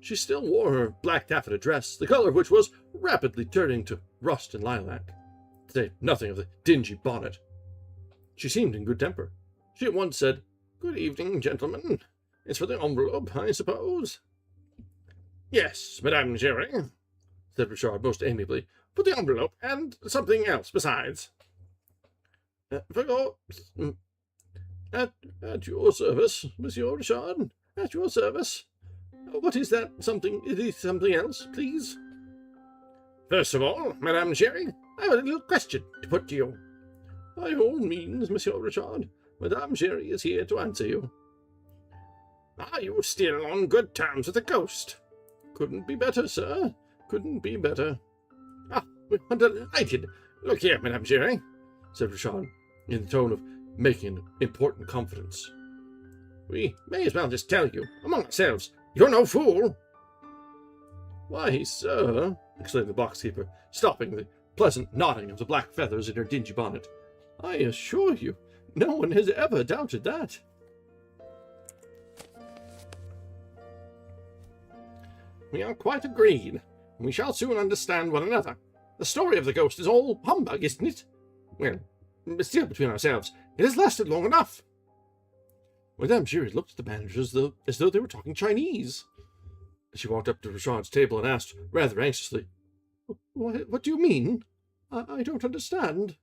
She still wore her black taffeta dress, the color of which was rapidly turning to rust and lilac, to say nothing of the dingy bonnet. She seemed in good temper. She at once said, "Good evening, gentlemen. It's for the envelope, I suppose?" "Yes, Madame Giry," said Richard most amiably. "For the envelope, and something else besides." "For your... At your service, Monsieur Richard, at your service. What is that something else, please?" "First of all, Madame Giry, I have a little question to put to you." "By all means, Monsieur Richard. Madame Giry is here to answer you." "Are you still on good terms with the ghost?" "Couldn't be better, sir. Couldn't be better." "Ah, I'm delighted. Look here, Madame Giry," said Richard, in the tone of making an important confidence. "We may as well just tell you, among ourselves, you're no fool." "Why, sir," exclaimed the box-keeper, stopping the pleasant nodding of the black feathers in her dingy bonnet, "I assure you, no one has ever doubted that." "We are quite agreed. We shall soon understand one another. The story of the ghost is all humbug, isn't it? Well, still between ourselves, it has lasted long enough." Madame Giry looked at the manager as though they were talking Chinese. She walked up to Richard's table and asked, rather anxiously, "What do you mean? I don't understand."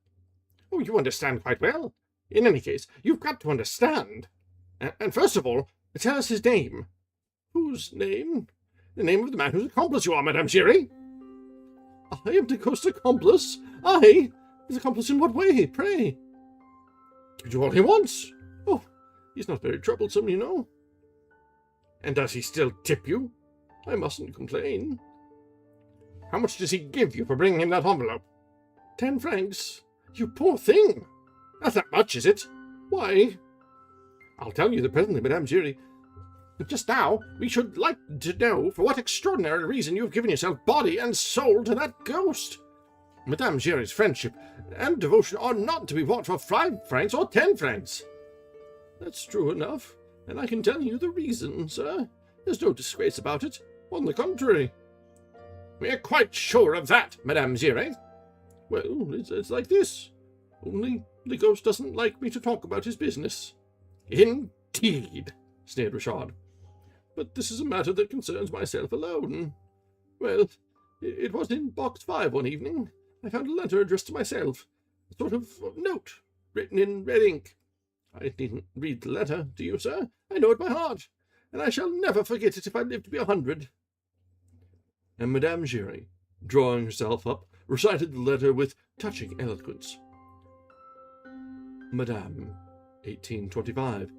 "Oh, you understand quite well. In any case, you've got to understand. And first of all, tell us his name." "Whose name?" "The name of the man whose accomplice you are, Madame Giry." "I am the ghost's accomplice? I? His accomplice in what way, pray?" "To do all he wants." "Oh, he's not very troublesome, you know." "And does he still tip you?" "I mustn't complain." "How much does he give you for bringing him that envelope?" 10 francs. "You poor thing! That's not much, is it?" "Why?" "I'll tell you presently, Madame Giry. Just now, we should like to know for what extraordinary reason you have given yourself body and soul to that ghost. Madame Giry's friendship and devotion are not to be bought for 5 francs or 10 francs. "That's true enough, and I can tell you the reason, sir. There's no disgrace about it. On the contrary." "We're quite sure of that, Madame Giry." "Well, it's like this. Only the ghost doesn't like me to talk about his business." "Indeed," sneered Richard. "But this is a matter that concerns myself alone. Well, it was in box 5 one evening. I found a letter addressed to myself, a sort of note, written in red ink. I needn't read the letter, do you, sir? I know it by heart, and I shall never forget it if I live to be 100. And Madame Giry, drawing herself up, recited the letter with touching eloquence. Madame, 1825.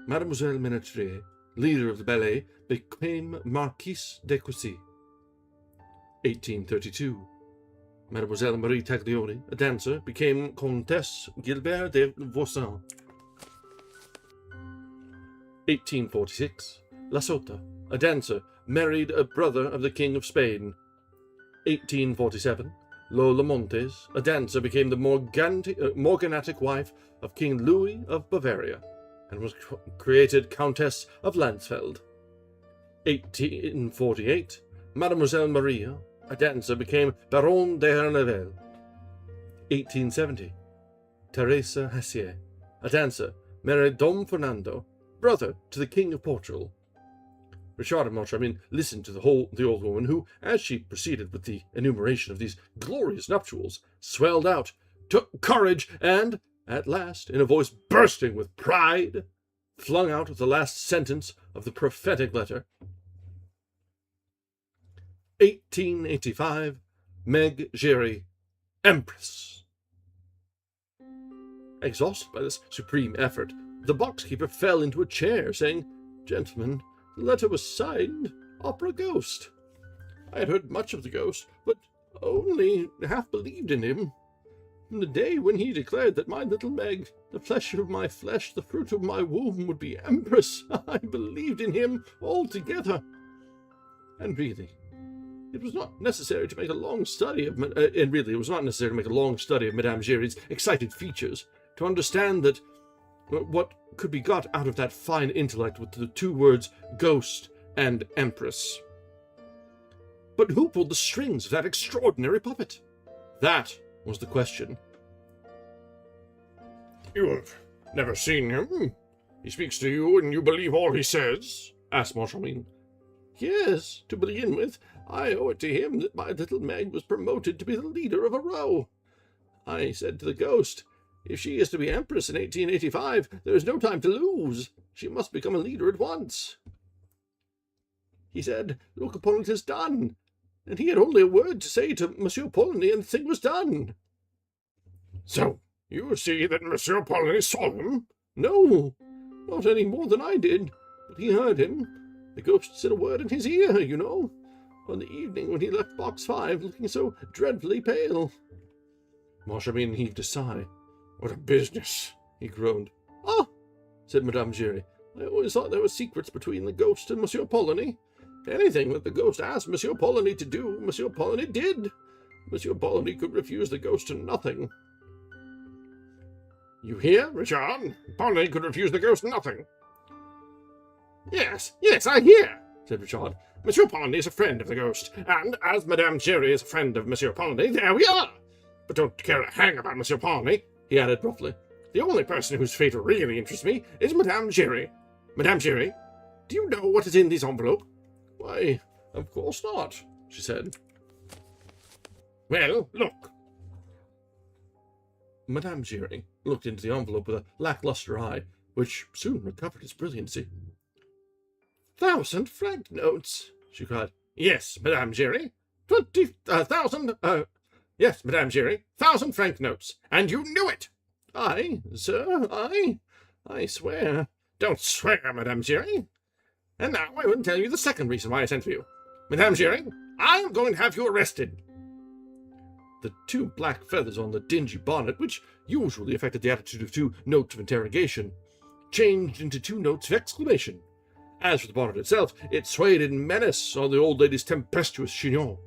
Mademoiselle Menetrier, leader of the ballet, became Marquise de Cossé. 1832. Mademoiselle Marie Taglioni, a dancer, became Comtesse Gilbert de Vaussin. 1846. La Sota, a dancer, married a brother of the King of Spain. 1847. Lola Montes, a dancer, became the morganatic wife of King Louis of Bavaria, and was created Countess of Landsfeld. 1848. Mademoiselle Maria, a dancer, became Baronne de Hernevel. 1870. Teresa Hassier, a dancer, married Dom Fernando, brother to the King of Portugal. Richard and Montchamin listened to the old woman, who, as she proceeded with the enumeration of these glorious nuptials, swelled out, took courage, and, at last, in a voice bursting with pride, flung out the last sentence of the prophetic letter. 1885, Meg Giry, Empress. Exhausted by this supreme effort, the box-keeper fell into a chair, saying, "Gentlemen, the letter was signed Opera Ghost. I had heard much of the ghost, but only half believed in him. From the day when he declared that my little Meg, the flesh of my flesh, the fruit of my womb, would be Empress, I believed in him altogether. And really, it was not necessary to make a long study of Madame Giry's excited features to understand that what could be got out of that fine intellect with the two words ghost and empress. But who pulled the strings of that extraordinary puppet? That was the question. You have never seen him? He speaks to you and you believe all he says? Asked Montchamin. Yes, to begin with, I owe it to him that my little Meg was promoted to be the leader of a row. I said to the ghost, if she is to be empress in 1885, there is no time to lose. She must become a leader at once. He said, look upon it as done, and he had only a word to say to Monsieur Polony, and the thing was done. So, you see that Monsieur Polony saw him? No, not any more than I did, but he heard him. The ghost said a word in his ear, you know, on the evening when he left box 5, looking so dreadfully pale. Montchamin heaved a sigh. What a business, he groaned. Ah, said Madame Giry, I always thought there were secrets between the ghost and Monsieur Polony. Anything that the ghost asked Monsieur Polony to do, Monsieur Polony did. Monsieur Polony could refuse the ghost nothing. You hear, Richard? Polony could refuse the ghost nothing. Yes, I hear, said Richard. Monsieur Polony is a friend of the ghost, and as Madame Giry is a friend of Monsieur Polony, there we are. But don't care a hang about Monsieur Polony, he added roughly. The only person whose fate really interests me is Madame Giry. Madame Giry, do you know what is in this envelope? Why, of course not, she said. Well, look. Madame Giry looked into the envelope with a lackluster eye, which soon recovered its brilliancy. 1,000 franc notes, she cried. Yes, Madame Giry. 20,000, yes, Madame Giry, 1,000 franc notes, and you knew it. I, sir, I swear. Don't swear, Madame Giry. And now I will tell you the second reason why I sent for you. Madame Giry, I am going to have you arrested. The two black feathers on the dingy bonnet, which usually affected the attitude of 2 notes of interrogation, changed into 2 notes of exclamation. As for the bonnet itself, it swayed in menace on the old lady's tempestuous chignon.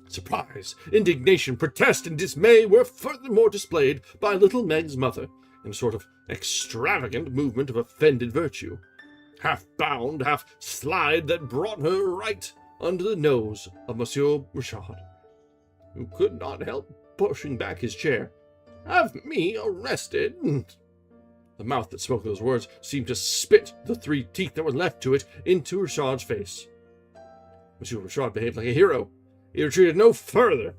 Surprise, indignation, protest, and dismay were furthermore displayed by little Meg's mother, in a sort of extravagant movement of offended virtue, half bound, half slide, that brought her right under the nose of Monsieur Richard, who could not help pushing back his chair. Have me arrested? The mouth that spoke those words seemed to spit the 3 teeth that were left to it into Richard's face. Monsieur Richard behaved like a hero. He retreated no further.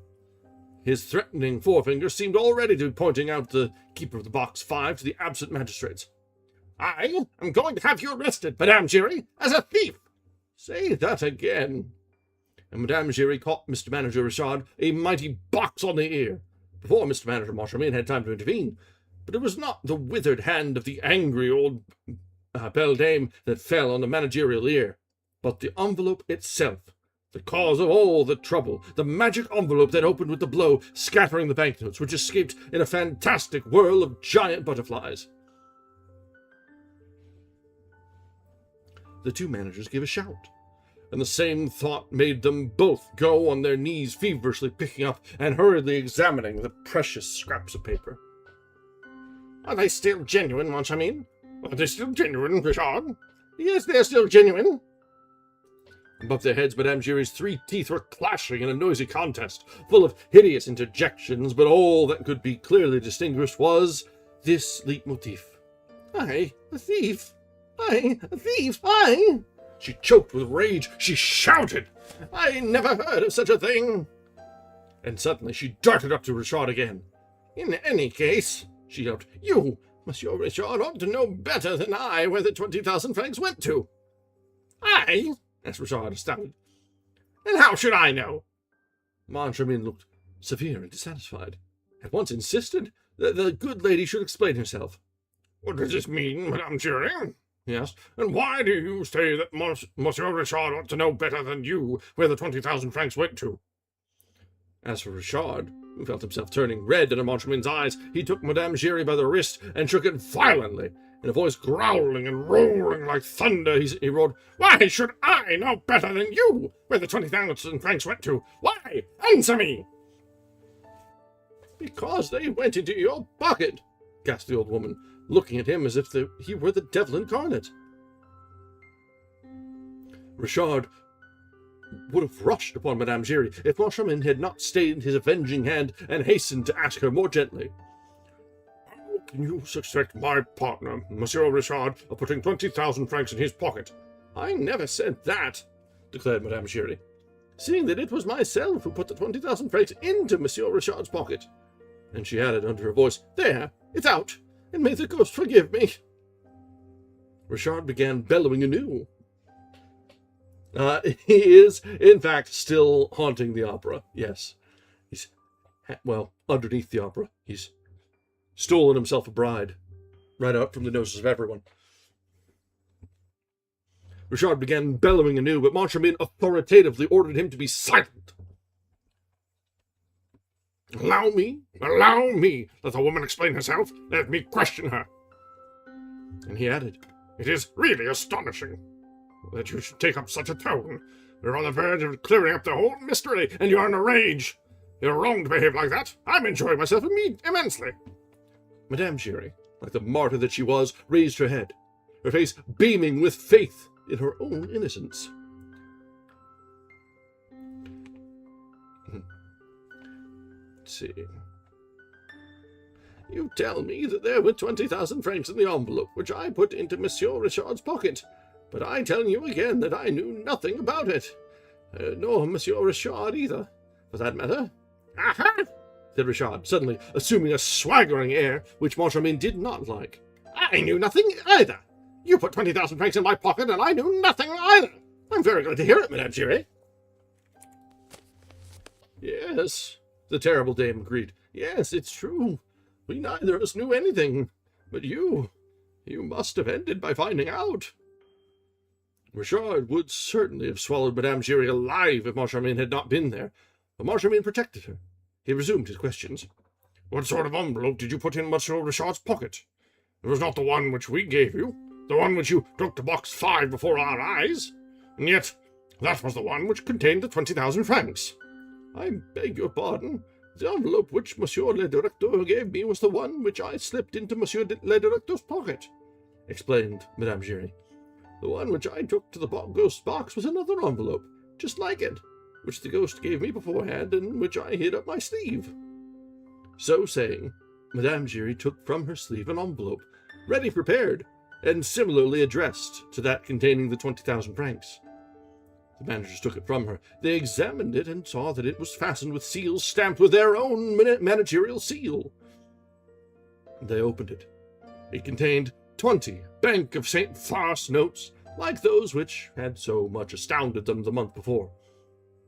His threatening forefinger seemed already to be pointing out the keeper of the box 5 to the absent magistrates. I am going to have you arrested, Madame Giry, as a thief. Say that again. And Madame Giry caught Mr. Manager Richard a mighty box on the ear, before Mr. Manager Montchamin had time to intervene. But it was not the withered hand of the angry old beldame that fell on the managerial ear, but the envelope itself, the cause of all the trouble, the magic envelope that opened with the blow, scattering the banknotes, which escaped in a fantastic whirl of giant butterflies. The 2 managers gave a shout, and the same thought made them both go on their knees, feverishly picking up and hurriedly examining the precious scraps of paper. Are they still genuine, Montchamin? Are they still genuine, Richard? Yes, they are still genuine. Above their heads, Madame Giry's 3 teeth were clashing in a noisy contest, full of hideous interjections, but all that could be clearly distinguished was this leitmotif. "I, a thief! I, a thief! I!" She choked with rage. She shouted, "I never heard of such a thing!" And suddenly she darted up to Richard again. "In any case," she yelled, "you, Monsieur Richard, ought to know better than I where the 20,000 francs went to." "I?" asked Richard, astounded. "And how should I know?" Moncharmin looked severe and dissatisfied. At once insisted that the good lady should explain herself. "What does this mean, Madame Giry?" he asked. "And why do you say that Monsieur Richard ought to know better than you where the 20,000 francs went to?" As for Richard, who felt himself turning red under Moncharmin's eyes, he took Madame Giry by the wrist and shook it violently. In a voice growling and roaring like thunder, he roared, "Why should I know better than you where the 20,000 francs went to? Why? Answer me!" "Because they went into your pocket," gasped the old woman, looking at him as if he were the devil incarnate. Richard would have rushed upon Madame Giry if Moncharmin had not stayed his avenging hand and hastened to ask her more gently. "How can you suspect my partner, Monsieur Richard, of putting 20,000 francs in his pocket?" "I never said that," declared Madame Giry, "seeing that it was myself who put the 20,000 francs into Monsieur Richard's pocket." And she added under her voice, "There, it's out, and may the ghost forgive me." Richard began bellowing anew. He is, in fact, still haunting the opera, yes. He's, underneath the opera. He's stolen himself a bride, right out from the noses of everyone. Richard began bellowing anew, but Moncharmin authoritatively ordered him to be silent. Allow me, let the woman explain herself. Let me question her." And he added, "It is really astonishing that you should take up such a tone. We're on the verge of clearing up the whole mystery, and you're in a rage. You're wrong to behave like that. I'm enjoying myself immensely." Madame Giry, like the martyr that she was, raised her head, her face beaming with faith in her own innocence. Let's see. "You tell me that there were 20,000 francs in the envelope, which I put into Monsieur Richard's pocket. But I tell you again that I knew nothing about it. Nor Monsieur Richard either, for that matter." "Aha!" said Richard, suddenly assuming a swaggering air, which Moncharmin did not like. "I knew nothing either. You put 20,000 francs in my pocket, and I knew nothing either. I'm very glad to hear it, Madame Giry." "Yes," the terrible dame agreed. "Yes, it's true. We neither of us knew anything. But you must have ended by finding out." Richard would certainly have swallowed Madame Giry alive if Moncharmin had not been there, but Moncharmin protected her. He resumed his questions. "What sort of envelope did you put in Monsieur Richard's pocket? It was not the one which we gave you, the one which you took to box 5 before our eyes, and yet that was the one which contained the 20,000 francs." "I beg your pardon. The envelope which Monsieur le Directeur gave me was the one which I slipped into Monsieur le Directeur's pocket," explained Madame Giry. "The one which I took to the ghost's box was another envelope, just like it, which the ghost gave me beforehand, and which I hid up my sleeve." So saying, Madame Giry took from her sleeve an envelope, ready prepared, and similarly addressed to that containing the 20,000 francs. The managers took it from her. They examined it and saw that it was fastened with seals stamped with their own managerial seal. They opened it. It contained 20 Bank of St. Farce notes, like those which had so much astounded them the month before.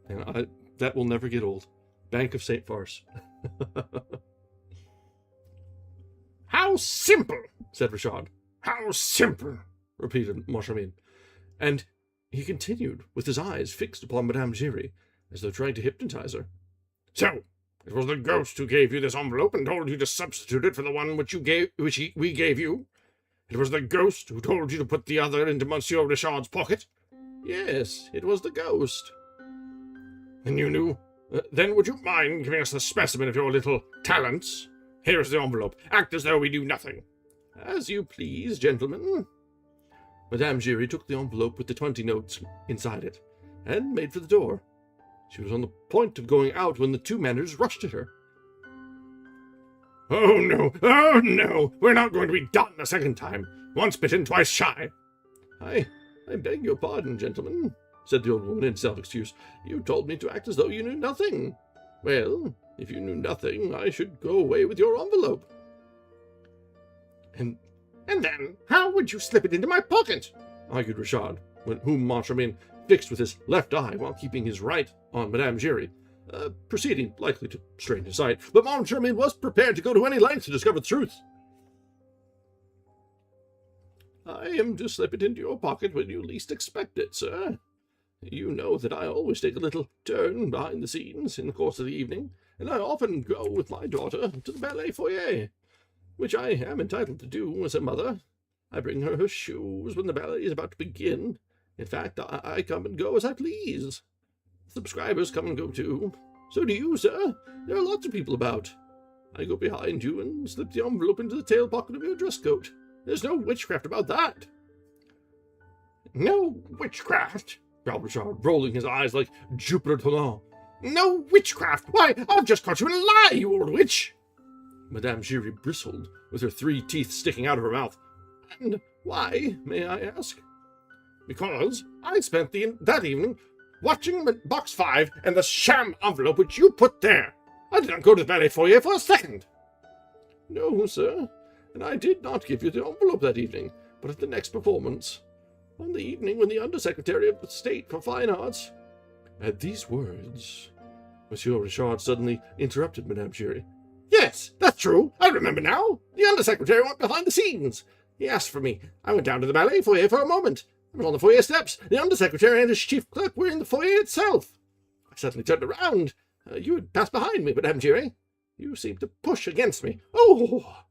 And that will never get old. Bank of St. Farce. "How simple," said Richard. "How simple," repeated Moncharmin. And he continued, with his eyes fixed upon Madame Giry, as though trying to hypnotize her. "So, it was the ghost who gave you this envelope and told you to substitute it for the one which we gave you? It was the ghost who told you to put the other into Monsieur Richard's pocket?" "Yes, it was the ghost." "Then you knew? Then would you mind giving us a specimen of your little talents? Here is the envelope. Act as though we knew nothing." "As you please, gentlemen." Madame Giry took the envelope with the 20 notes inside it. and made for the door. She was on the point of going out when the two managers rushed at her. Oh no! Oh no! We're not going to be done a second time. Once bitten, twice shy. I beg your pardon, gentlemen, said the old woman in self-excuse. You told me to act as though you knew nothing. Well, if you knew nothing, I should go away with your envelope. And then, how would you slip it into my pocket? Argued Richard, whom Montchamin fixed with his left eye while keeping his right on Madame Giry, proceeding likely to strain his sight, but Montchamin was prepared to go to any length to discover the truth. I am to slip it into your pocket when you least expect it, sir. You know that I always take a little turn behind the scenes in the course of the evening, and I often go with my daughter to the ballet foyer, which I am entitled to do as a mother. I bring her shoes when the ballet is about to begin. In fact, I come and go as I please. Subscribers come and go too. So do you, sir. There are lots of people about. I go behind you and slip the envelope into the tail pocket of your dress coat. There's no witchcraft about that. No witchcraft? growled Richard, rolling his eyes like Jupiter Tonnerre. No witchcraft? Why, I've just caught you in a lie, you old witch! Madame Giry bristled, with her 3 teeth sticking out of her mouth. And why, may I ask? Because I spent that evening watching box 5 and the sham envelope which you put there. I did not go to the ballet foyer for a second. No, sir, and I did not give you the envelope that evening, but at the next performance, on the evening when the Undersecretary of State for Fine Arts... At these words, Monsieur Richard suddenly interrupted Madame Giry. Yes, that's true. I remember now. The Undersecretary went behind the scenes. He asked for me. I went down to the ballet foyer for a moment. I was on the foyer steps. The Undersecretary and his chief clerk were in the foyer itself. I suddenly turned around. You had passed behind me, Madame Giry. You seemed to push against me. Oh,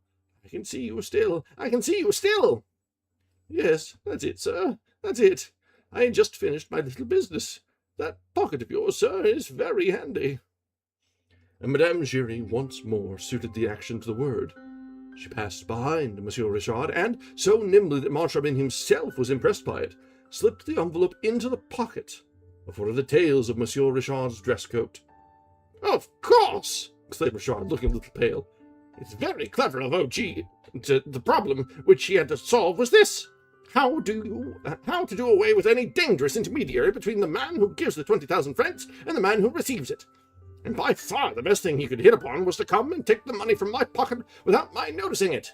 I can see you still. I can see you still. Yes, that's it, sir. That's it. I had just finished my little business. That pocket of yours, sir, is very handy. And Madame Giry once more suited the action to the word. She passed behind Monsieur Richard, and, so nimbly that Montchamin himself was impressed by it, slipped the envelope into the pocket of one of the tails of Monsieur Richard's dress coat. Of course, exclaimed Richard, looking a little pale. It's very clever of O.G. The problem which he had to solve was this. How to do away with any dangerous intermediary between the man who gives the 20,000 francs and the man who receives it. And by far the best thing he could hit upon was to come and take the money from my pocket without my noticing it.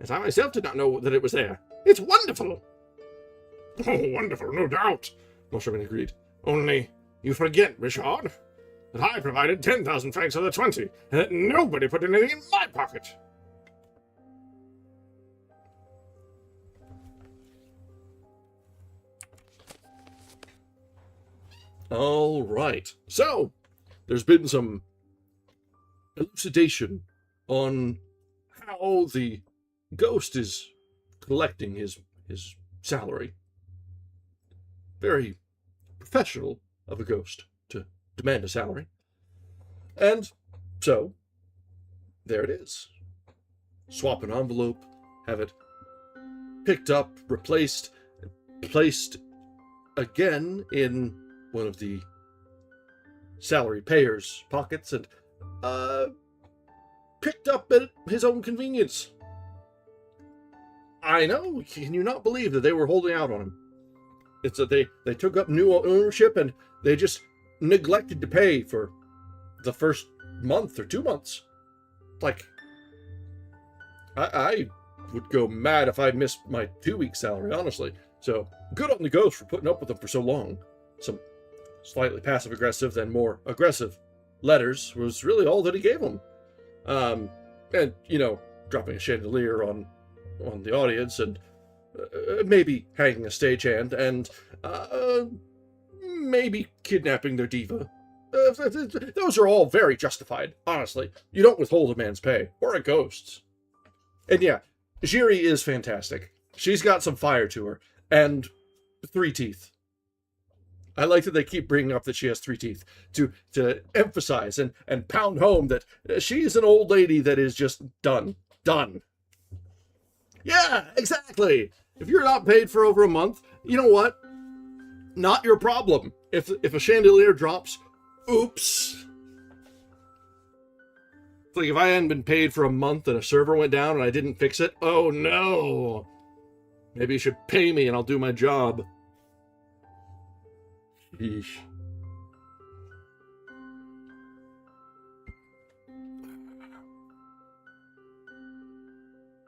As I myself did not know that it was there. It's wonderful. Oh, wonderful, no doubt, Montchamin agreed. Only, you forget, Richard, that I provided 10,000 francs of the 20, and that nobody put anything in my pocket. All right. So, there's been some elucidation on how the ghost is collecting his salary. Very professional of a ghost to demand a salary. And so, there it is. Swap an envelope, have it picked up, replaced, placed again in one of the salary payer's pockets, and picked up at his own convenience. I know, can you not believe that they were holding out on him? It's that they took up new ownership and they just neglected to pay for the first month or 2 months. Like, I would go mad if I missed my 2-week salary, honestly. So, good on the ghost for putting up with them for so long. Some slightly passive-aggressive, then more aggressive letters was really all that he gave them. And, you know, dropping a chandelier on the audience, and maybe hanging a stagehand, and maybe kidnapping their diva. Those are all very justified, honestly. You don't withhold a man's pay, or a ghost's. And yeah, Giry is fantastic. She's got some fire to her, and 3 teeth. I like that they keep bringing up that she has 3 teeth to emphasize and pound home that she's an old lady that is just done. Done. Yeah, exactly. If you're not paid for over a month, you know what? Not your problem. If a chandelier drops, oops. It's like if I hadn't been paid for a month and a server went down and I didn't fix it, oh no. Maybe you should pay me and I'll do my job. Sheesh.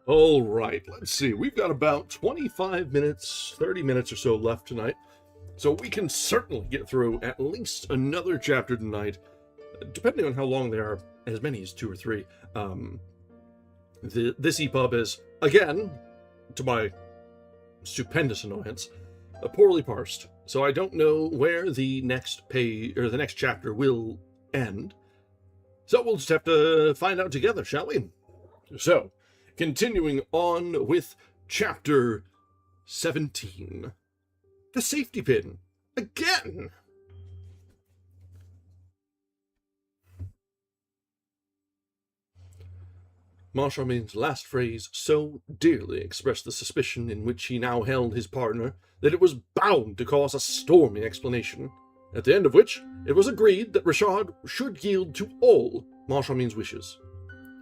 All right, let's see. We've got about 25 minutes, 30 minutes or so left tonight. So we can certainly get through at least another chapter tonight, depending on how long they are, as many as 2 or 3. This EPUB is, again, to my stupendous annoyance, poorly parsed. So I don't know where the next page or the next chapter will end. So we'll just have to find out together, shall we? So, continuing on with chapter 17. The safety pin. Again! Moncharmin's last phrase so dearly expressed the suspicion in which he now held his partner that it was bound to cause a stormy explanation, at the end of which it was agreed that Richard should yield to all Moncharmin's wishes,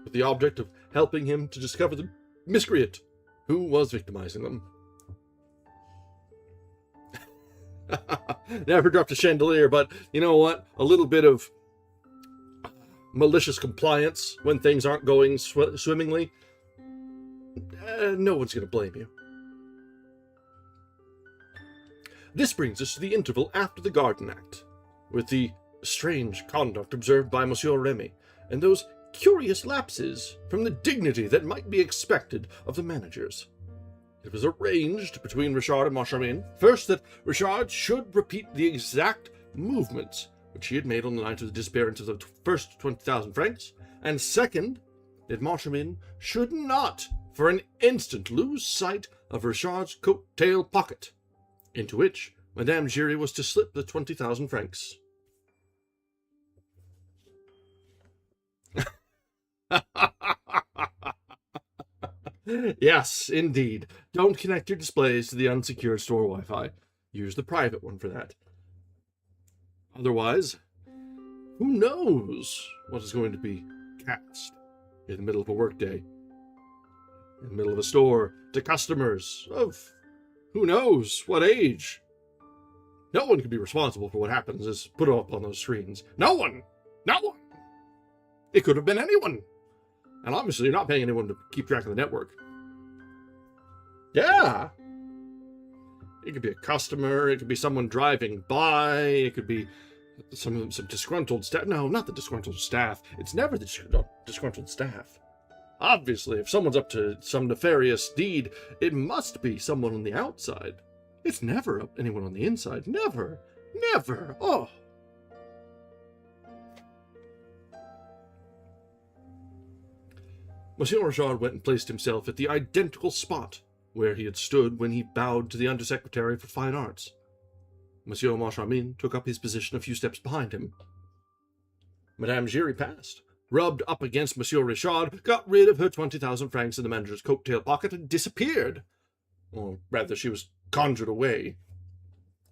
with the object of helping him to discover the miscreant who was victimizing them. Never dropped a chandelier, but you know what? A little bit of malicious compliance when things aren't going swimmingly, no one's going to blame you. This brings us to the interval after the Garden Act, with the strange conduct observed by Monsieur Remy, and those curious lapses from the dignity that might be expected of the managers. It was arranged between Richard and Moncharmin, first that Richard should repeat the exact movements which he had made on the night of the disappearance of the first 20,000 francs, and second, that Moncharmin should not for an instant lose sight of Richard's coat-tail pocket, into which Madame Giry was to slip the 20,000 francs. Yes, indeed. Don't connect your displays to the unsecured store Wi-Fi. Use the private one for that. Otherwise, who knows what is going to be cast in the middle of a workday, in the middle of a store, to customers of who knows what age. No one can be responsible for what happens is put up on those screens. No one! No one! It could have been anyone. And obviously you're not paying anyone to keep track of the network. Yeah! It could be a customer, it could be someone driving by, it could be some disgruntled staff. No, not the disgruntled staff. It's never the disgruntled staff. Obviously, if someone's up to some nefarious deed, it must be someone on the outside. It's never anyone on the inside. Never. Never. Oh. Monsieur Richard went and placed himself at the identical spot where he had stood when he bowed to the Undersecretary for Fine Arts. Monsieur Moncharmin took up his position a few steps behind him. Madame Giry passed, rubbed up against Monsieur Richard, got rid of her 20,000 francs in the manager's coat-tail pocket, and disappeared. Or rather, she was conjured away.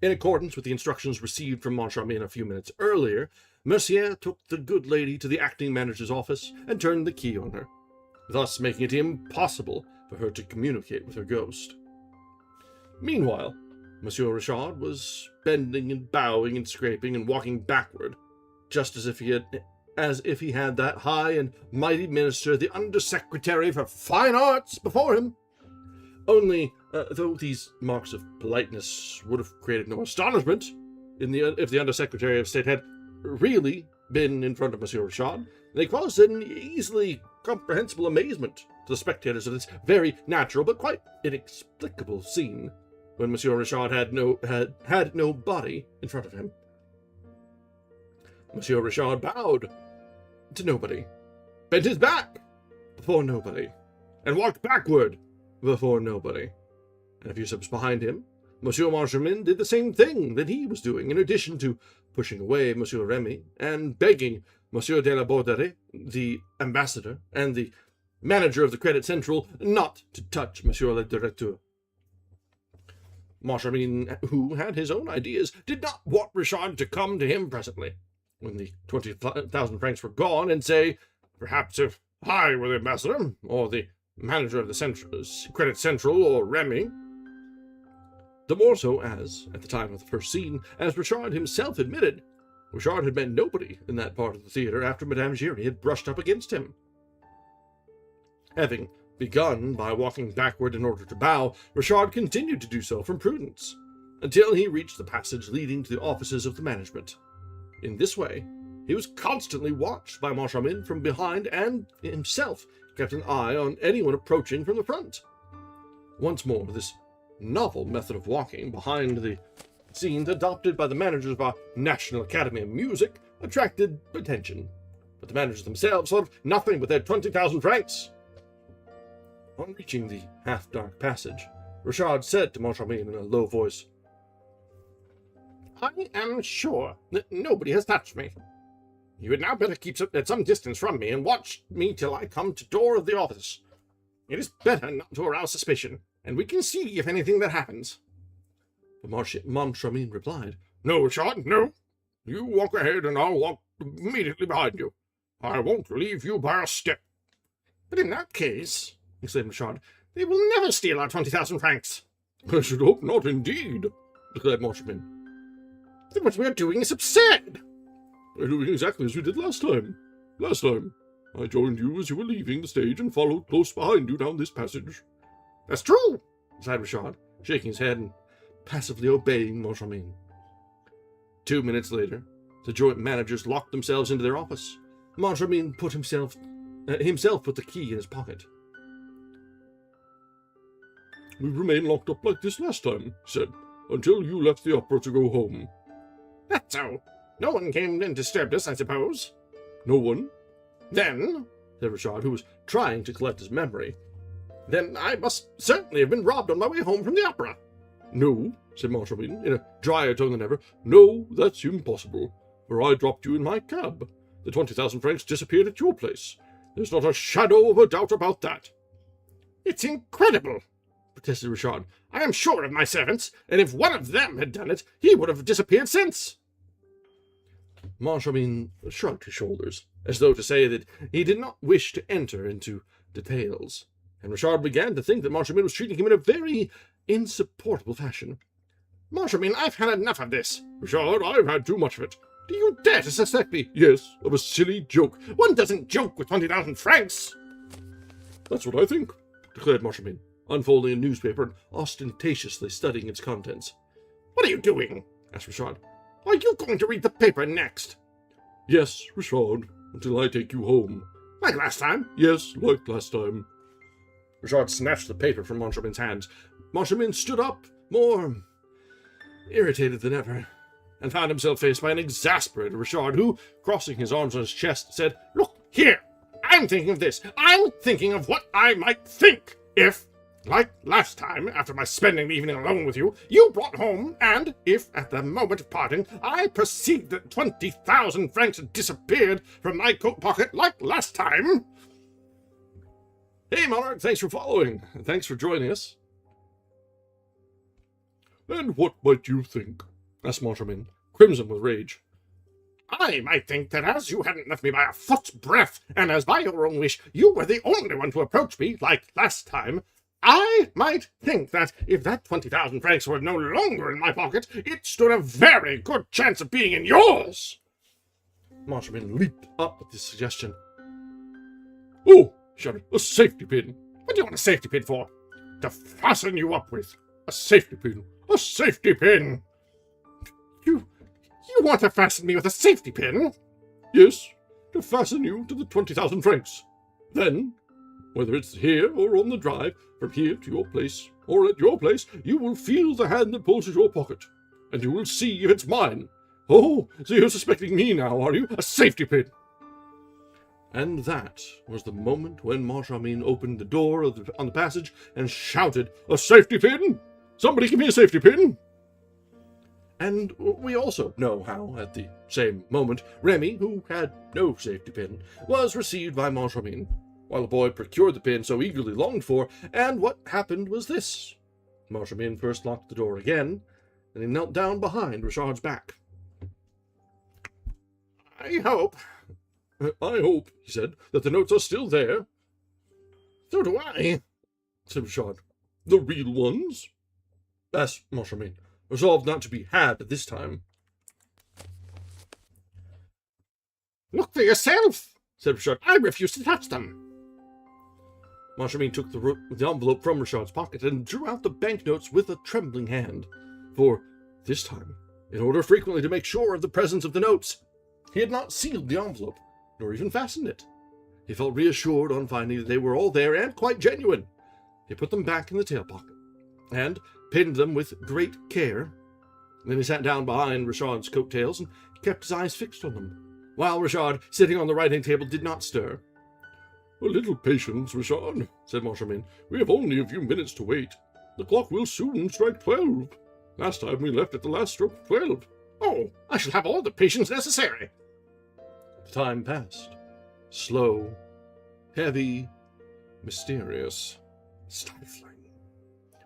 In accordance with the instructions received from Moncharmin a few minutes earlier, Mercier took the good lady to the acting manager's office and turned the key on her, thus making it impossible for her to communicate with her ghost. Meanwhile, Monsieur Richard was bending and bowing and scraping and walking backward, just as if he had that high and mighty minister, the Undersecretary for Fine Arts, before him. Only, though these marks of politeness would have created no astonishment if the Undersecretary of State had really been in front of Monsieur Richard, they caused an easily comprehensible amazement to the spectators of this very natural but quite inexplicable scene, when Monsieur Richard had no body in front of him. Monsieur Richard bowed to nobody, bent his back before nobody, and walked backward before nobody. And a few steps behind him, Monsieur Moncharmin did the same thing that he was doing, in addition to pushing away Monsieur Remy and begging Monsieur de la Borderie, the ambassador and the manager of the Credit Central, not to touch Monsieur le Directeur. Moncharmin, who had his own ideas, did not want Richard to come to him presently, when the 20,000 francs were gone, and say, "Perhaps if I were the ambassador, or the manager of the Credit Central, or Remy." The more so as, at the time of the first scene, as Richard himself admitted, Richard had met nobody in that part of the theatre after Madame Giry had brushed up against him. Having begun by walking backward in order to bow, Richard continued to do so from prudence, until he reached the passage leading to the offices of the management. In this way, he was constantly watched by Moncharmin from behind, and himself kept an eye on anyone approaching from the front. Once more, this novel method of walking behind the scenes adopted by the managers of our National Academy of Music attracted attention, but the managers themselves thought of nothing but their 20,000 francs. On reaching the half-dark passage, Richard said to Moncharmin in a low voice, "I am sure that nobody has touched me. You had now better keep at some distance from me and watch me till I come to the door of the office. It is better not to arouse suspicion, and we can see if anything that happens." But Moncharmin replied, "No, Richard, no. You walk ahead and I'll walk immediately behind you. I won't leave you by a step." "But in that case," exclaimed Richard, "they will never steal our 20,000 francs." "I should hope not, indeed," declared Moncharmin. "Then what we are doing is absurd." "We're doing exactly as we did last time. Last time, I joined you as you were leaving the stage and followed close behind you down this passage." "That's true," sighed Richard, shaking his head and passively obeying Moncharmin. 2 minutes later, the joint managers locked themselves into their office. Moncharmin put himself put the key in his pocket. "We remained locked up like this last time," he said, "until you left the opera to go home." "That's so. No one came and disturbed us, I suppose?" "No one." "Then," said Richard, who was trying to collect his memory, "then I must certainly have been robbed on my way home from the opera." "No," said Moncharmin, in a drier tone than ever. "No, that's impossible, for I dropped you in my cab. The 20,000 francs disappeared at your place. There's not a shadow of a doubt about that." "It's incredible," protested Richard. "I am sure of my servants, and if one of them had done it, he would have disappeared since." Moncharmin shrugged his shoulders, as though to say that he did not wish to enter into details, and Richard began to think that Moncharmin was treating him in a very insupportable fashion. "Moncharmin, I've had enough of this." "Richard, I've had too much of it." "Do you dare to suspect me?" "Yes, of a silly joke." "One doesn't joke with 20,000 francs." "That's what I think," declared Moncharmin, unfolding a newspaper and ostentatiously studying its contents. "What are you doing?" asked Richard. "Are you going to read the paper next?" "Yes, Richard, until I take you home." "Like last time?" "Yes, like last time." Richard snatched the paper from Moncharmin's hands. Moncharmin stood up, more irritated than ever, and found himself faced by an exasperated Richard, who, crossing his arms on his chest, said, "Look here! I'm thinking of this. I'm thinking of what I might think if, like last time, after my spending the evening alone with you, you brought home, and if, at the moment of parting, I perceived that 20,000 francs had disappeared from my coat pocket like last time." "Hey, Monarch, thanks for following, and thanks for joining us." "And what might you think?" asked Moncharmin, crimson with rage. "I might think that as you hadn't left me by a foot's breadth, and as by your own wish you were the only one to approach me, like last time, I might think that if that 20,000 francs were no longer in my pocket, it stood a very good chance of being in yours." Moncharmin leaped up at this suggestion. "Oh!" he shouted, "a safety pin!" "What do you want a safety pin for?" "To fasten you up with." "A safety pin! A safety pin!" You want to fasten me with a safety pin?" "Yes, to fasten you to the 20,000 francs. Then, whether it's here or on the drive, from here to your place, or at your place, you will feel the hand that pulls at your pocket, and you will see if it's mine. Oh, so you're suspecting me now, are you? A safety pin!" And that was the moment when Moncharmin opened the door on the passage and shouted, "A safety pin! Somebody give me a safety pin!" And we also know how, at the same moment, Remy, who had no safety pin, was received by Moncharmin, while the boy procured the pin so eagerly longed for, and what happened was this. Marshamain first locked the door again, and he knelt down behind Richard's back. I hope, he said, that the notes are still there. So do I, said Richard. The real ones? Asked Marshamain, resolved not to be had this time. Look for yourself, said Richard. I refuse to touch them. Marshamain took the envelope from Richard's pocket and drew out the banknotes with a trembling hand. For, this time, in order frequently to make sure of the presence of the notes, he had not sealed the envelope, nor even fastened it. He felt reassured on finding that they were all there and quite genuine. He put them back in the tail pocket, and pinned them with great care. Then he sat down behind Richard's coat-tails and kept his eyes fixed on them, while Richard, sitting on the writing table, did not stir. A little patience, Richard, said Marshamain. We have only a few minutes to wait. The clock will soon strike 12. Last time we left at the last stroke of 12. Oh, I shall have all the patience necessary. The time passed. Slow, heavy, mysterious, stifling.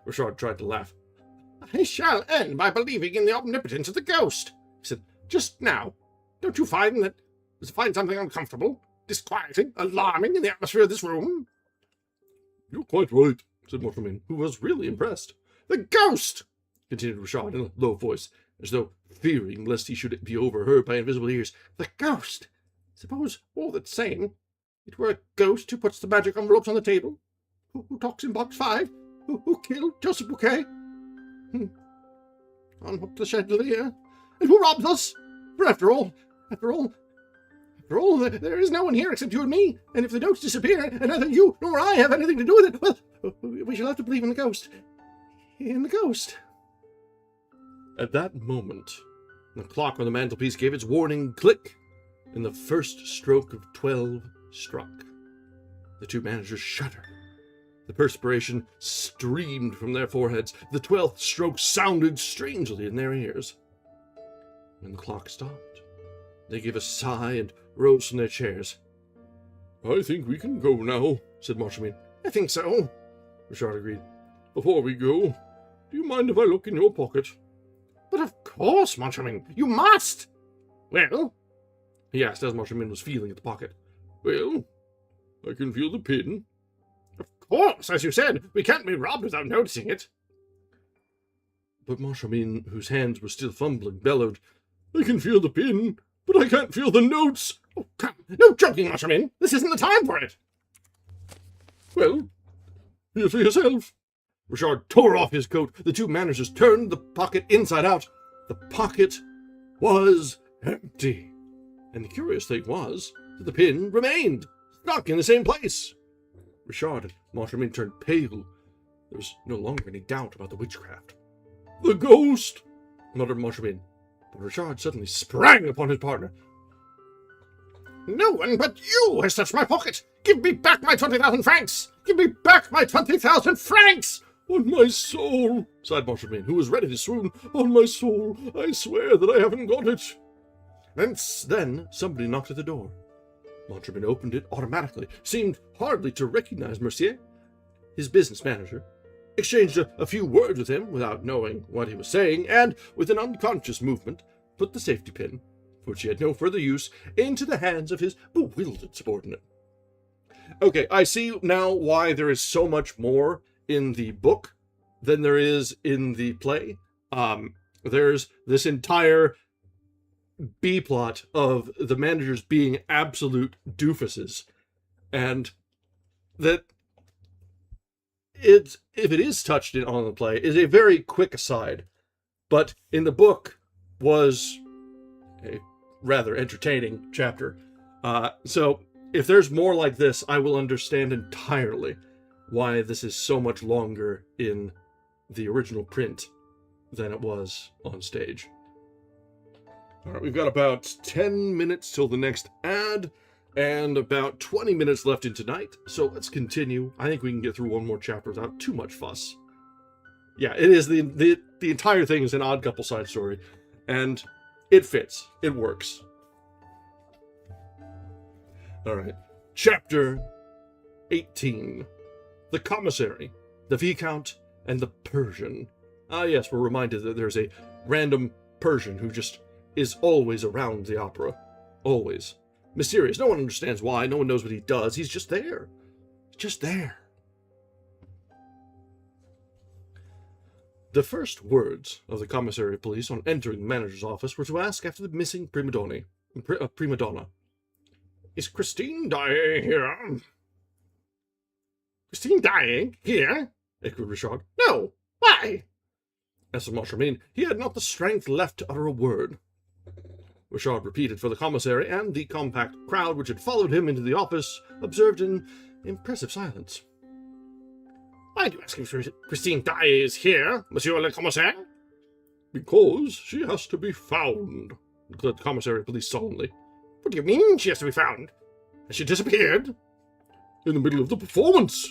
Richard tried to laugh. I shall end by believing in the omnipotence of the ghost, he said. Just now, don't you find something uncomfortable, disquieting, alarming in the atmosphere of this room? You're quite right, said Marshamain, who was really impressed. The ghost! Continued Richard in a low voice, as though fearing lest he should be overheard by invisible ears. The ghost! Suppose, all that's same, it were a ghost who puts the magic envelopes on the table? Who talks in box 5? Who killed Joseph Bouquet? Unhooked the chandelier? And who robbed us? For after all, there is no one here except you and me, and if the notes disappear, and neither you nor I have anything to do with it, well, we shall have to believe in the ghost. In the ghost. At that moment, the clock on the mantelpiece gave its warning click, and the first stroke of 12 struck. The two managers shuddered. The perspiration streamed from their foreheads. The 12th stroke sounded strangely in their ears. When the clock stopped, they gave a sigh and rose from their chairs. I think we can go now, said Marshamain. I think so, Richard agreed. Before we go, do you mind if I look in your pocket? But of course, Marshamain, you must. Well, he asked as Marshamain was feeling at the pocket. Well, I can feel the pin. Of course, as you said, we can't be robbed without noticing it. But Marshamain, whose hands were still fumbling, bellowed, I can feel the pin, but I can't feel the notes. Oh, come, no joking, Marshamain. This isn't the time for it. Well, hear for yourself. Richard tore off his coat. The two managers turned the pocket inside out. The pocket was empty. And the curious thing was that the pin remained stuck in the same place. Richard and Marshamain turned pale. There was no longer any doubt about the witchcraft. The ghost, muttered Marshamain. But Richard suddenly sprang upon his partner. No one but you has touched my pocket. Give me back my 20,000 francs. Give me back my 20,000 francs. On my soul, sighed Marshamain, who was ready to swoon. On my soul, I swear that I haven't got it. Then somebody knocked at the door. Marshamain opened it automatically, seemed hardly to recognize Mercier, his business manager, exchanged a few words with him without knowing what he was saying, and, with an unconscious movement, put the safety pin, for which he had no further use, into the hands of his bewildered subordinate. Okay, I see now why there is so much more in the book than there is in the play. There's this entire B-plot of the managers being absolute doofuses, and that if it is touched on the play, is a very quick aside, but in the book was a rather entertaining chapter. So if there's more like this, I will understand entirely why this is so much longer in the original print than it was on stage. All right, we've got about 10 minutes till the next ad, and about 20 minutes left in tonight, so let's continue. I think we can get through one more chapter without too much fuss. Yeah, it is the entire thing is an Odd Couple side story, and it fits. It works. All right, chapter 18. The Commissary, the Viscount, and the Persian. Ah, yes, we're reminded that there's a random Persian who just is always around the opera. Always. Mysterious. No one understands why. No one knows what he does. He's just there. Just there. The first words of the commissary of police on entering the manager's office were to ask after the missing prima donna. Is Christine Daae here? Christine Daae here? Echoed Richard. No. Why? Answered Moncharmin. He had not the strength left to utter a word. Richard repeated for the commissary, and the compact crowd which had followed him into the office observed in impressive silence. Why do you ask if Christine Daae is here, Monsieur le Commissaire? Because she has to be found, declared the commissary of police solemnly. What do you mean she has to be found? Has she disappeared? In the middle of the performance.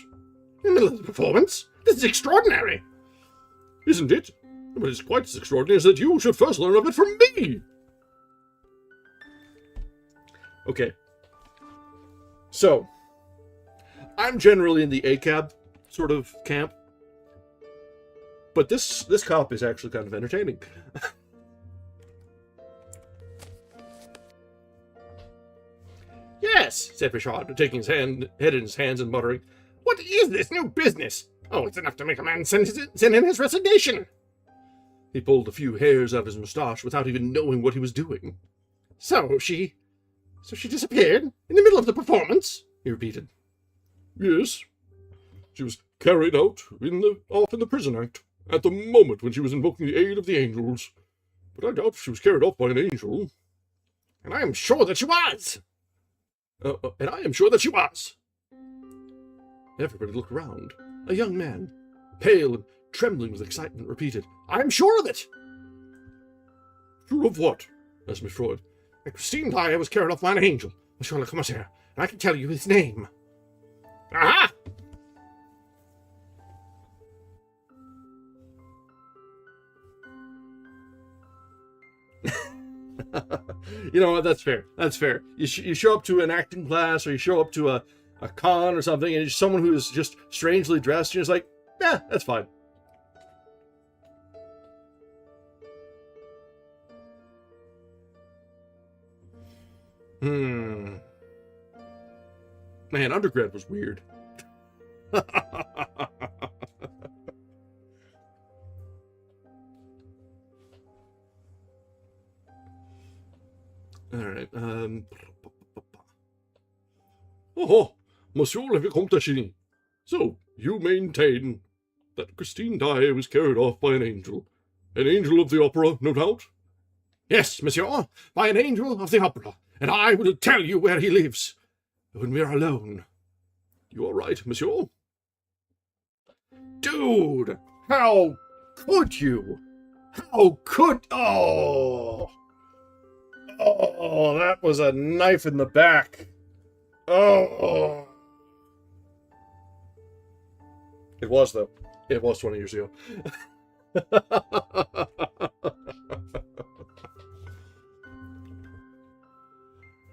In the middle of the performance? This is extraordinary. Isn't it? But it's quite as extraordinary as that you should first learn of it from me. Okay. So, I'm generally in the ACAB sort of camp. But this cop is actually kind of entertaining. Yes, said Richard, taking his head in his hands and muttering, What is this new business? Oh, it's enough to make a man send in his resignation. He pulled a few hairs out of his moustache without even knowing what he was doing. So she disappeared in the middle of the performance? He repeated. Yes. She was carried out off in the prison act, at the moment when she was invoking the aid of the angels. But I doubt if she was carried off by an angel. And I am sure that she was. And I am sure that she was. Everybody looked around. A young man, pale and trembling with excitement, repeated, I am sure of it. Sure of what? Asked Miss Freud. That Christine Daae was carried off by an angel, Monsieur le Commissaire, and I can tell you his name. Aha! You know what? That's fair. That's fair. You show up to an acting class, or you show up to a con or something, and someone who is just strangely dressed, and you're just like, yeah, that's fine. Man, undergrad was weird. Alright, Oh, Monsieur le Vicomte d'Achigny. So, you maintain that Christine Daae was carried off by an angel. An angel of the opera, no doubt? Yes, monsieur, by an angel of the opera, and I will tell you where he lives, when we are alone. You are right, monsieur. Dude, how could you? How could... Oh, that was a knife in the back. Oh. It was, though. It was 20 years ago.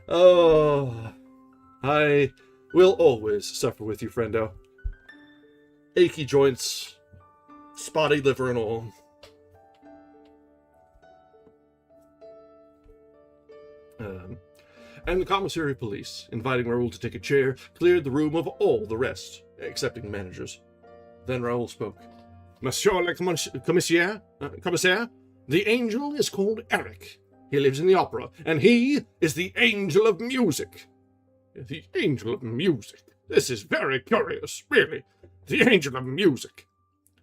Oh, I will always suffer with you, friendo. Achy joints, spotty liver and all. And the commissary of police, inviting Raoul to take a chair, cleared the room of all the rest, excepting the managers. Then Raoul spoke. Monsieur le commissaire, the angel is called Eric. He lives in the opera, and he is the angel of music. The angel of music. This is very curious, really. The angel of music.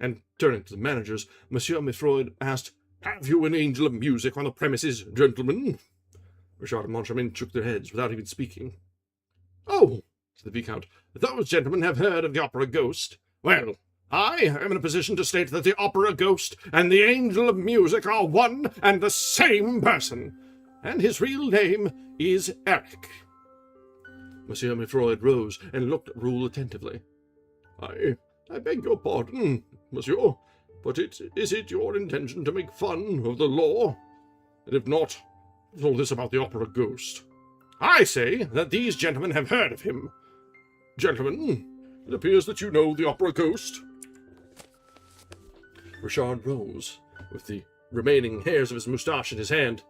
And turning to the managers, Monsieur Mifroid asked, Have you an angel of music on the premises, gentlemen? Richard and Moncharmin shook their heads without even speaking. Oh, said the Viscount, those gentlemen have heard of the opera ghost. Well, I am in a position to state that the opera ghost and the angel of music are one and the same person, and his real name is Eric. Monsieur Mifroid rose and looked at Raoul attentively. I beg your pardon, monsieur, but is it your intention to make fun of the law? And if not, what's all this about the opera ghost? I say that these gentlemen have heard of him. Gentlemen, it appears that you know the opera ghost. Richard rose, with the remaining hairs of his moustache in his hand.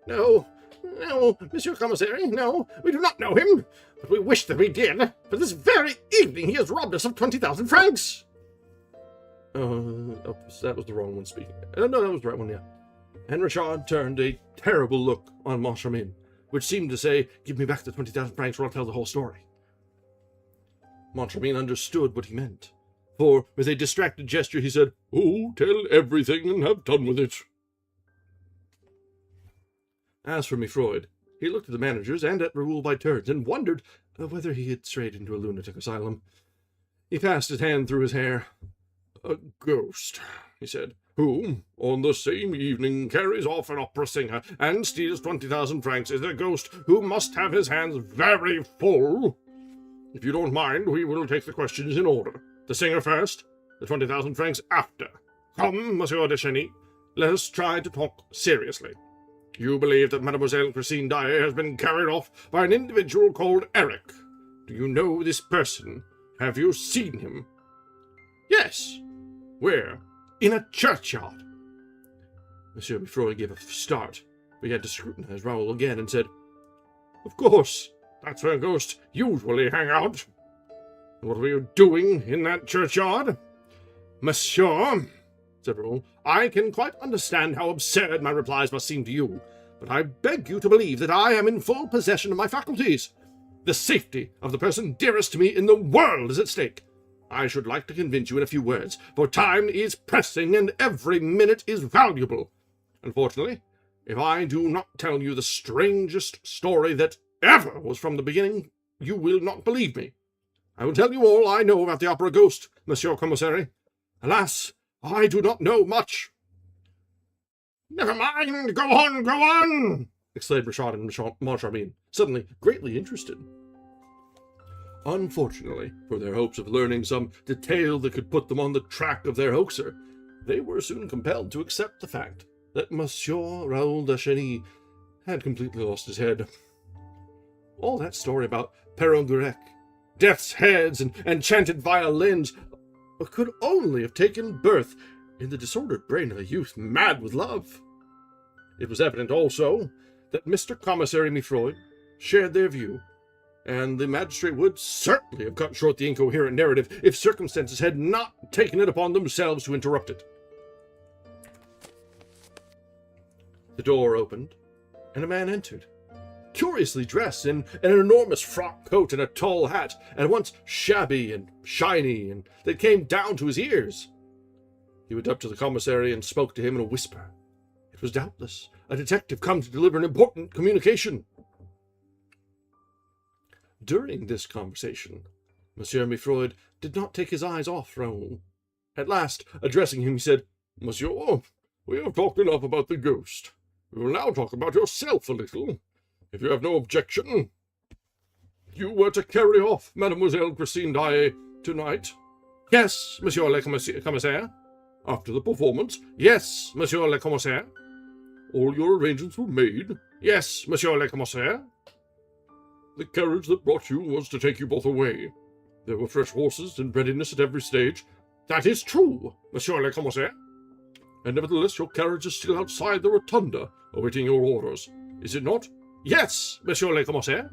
No, no, Monsieur Commissary, no, we do not know him, but we wish that we did, for this very evening he has robbed us of 20,000 francs. That was the wrong one speaking. No, that was the right one, yeah. And Richard turned a terrible look on Moncharmin, which seemed to say, "Give me back the 20,000 francs or I'll tell the whole story." Moncharmin understood what he meant, for with a distracted gesture he said, "Oh, tell everything and have done with it." As for Mifroid, he looked at the managers and at Raoul by turns, and wondered whether he had strayed into a lunatic asylum. He passed his hand through his hair. "A ghost," he said, "who, on the same evening, carries off an opera singer and steals 20,000 francs is a ghost who must have his hands very full. If you don't mind, we will take the questions in order. The singer first, the 20,000 francs after. Come, Monsieur de Cheny, let us try to talk seriously. You believe that Mademoiselle Christine Daae has been carried off by an individual called Eric. Do you know this person? Have you seen him?" "Yes." "Where?" "In a churchyard." Monsieur Mifroid gave a start, began to scrutinize Raoul again, and said, "Of course, that's where ghosts usually hang out. What were you doing in that churchyard?" "Monsieur," said Raoul, "I can quite understand how absurd my replies must seem to you, but I beg you to believe that I am in full possession of my faculties. The safety of the person dearest to me in the world is at stake. I should like to convince you in a few words, for time is pressing and every minute is valuable. Unfortunately, if I do not tell you the strangest story that ever was from the beginning, you will not believe me. I will tell you all I know about the opera ghost, Monsieur Commissary. Alas, I do not know much." "Never mind, go on!" exclaimed Richard and Moncharmin, suddenly greatly interested. Unfortunately, for their hopes of learning some detail that could put them on the track of their hoaxer, they were soon compelled to accept the fact that Monsieur Raoul de Cheny had completely lost his head. All that story about Perron-Guirec, death's heads, and enchanted violins could only have taken birth in the disordered brain of a youth mad with love. It was evident also that Mr. Commissary Mifroid shared their view, and the magistrate would certainly have cut short the incoherent narrative if circumstances had not taken it upon themselves to interrupt it. The door opened, and a man entered, curiously dressed in an enormous frock coat and a tall hat, at once shabby and shiny, and that came down to his ears. He went up to the commissary and spoke to him in a whisper. It was doubtless a detective come to deliver an important communication. During this conversation, Monsieur Mifroid did not take his eyes off Raoul. At last, addressing him, he said, "Monsieur, we have talked enough about the ghost. We will now talk about yourself a little. If you have no objection, you were to carry off Mademoiselle Christine Daae tonight?" "Yes, Monsieur le Commissaire." "After the performance?" "Yes, Monsieur le Commissaire." "All your arrangements were made?" "Yes, Monsieur le Commissaire." "The carriage that brought you was to take you both away. There were fresh horses in readiness at every stage." "That is true, Monsieur le Commissaire." "And nevertheless your carriage is still outside the rotunda, awaiting your orders, is it not?" "Yes, Monsieur le Commissaire."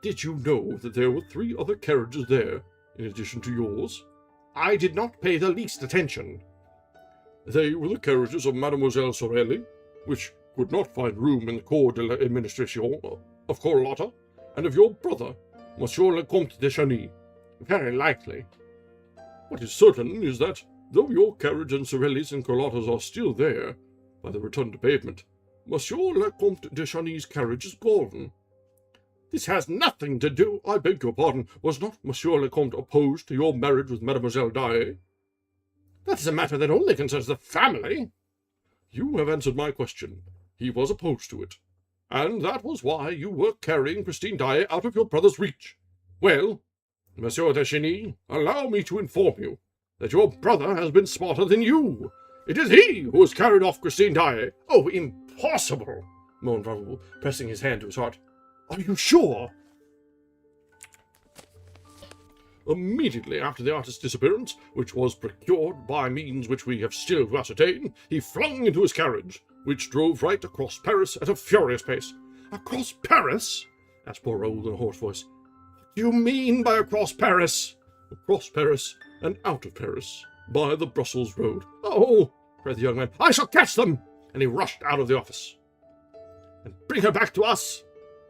"Did you know that there were 3 other carriages there, in addition to yours?" "I did not pay the least attention." "They were the carriages of Mademoiselle Sorelli, which could not find room in the Corps de l'Administration of Carlotta, and of your brother, Monsieur le Comte de Cheny." "Very likely." "What is certain is that, though your carriage and Sorelli's and Carlotta's are still there, by the rotunda pavement, Monsieur le Comte de Cheny's carriage is gone." "This has nothing to do—" "I beg your pardon. Was not Monsieur le Comte opposed to your marriage with Mademoiselle Daae?" "That is a matter that only concerns the family." "You have answered my question. He was opposed to it. And that was why you were carrying Christine Daae out of your brother's reach. Well, Monsieur de Cheny, allow me to inform you that your brother has been smarter than you. It is he who has carried off Christine Daae." "Oh, impossible!" moaned Raoul, pressing his hand to his heart. "Are you sure?" Immediately after the artist's disappearance, which was procured by means which we have still to ascertain, he flung into his carriage, which drove right across Paris at a furious pace. Across Paris? asked poor Raoul in a hoarse voice. What do you mean by across Paris? Across Paris and out of Paris, by the Brussels road. Oh, cried the young man, I shall catch them! And he rushed out of the office. And bring her back to us,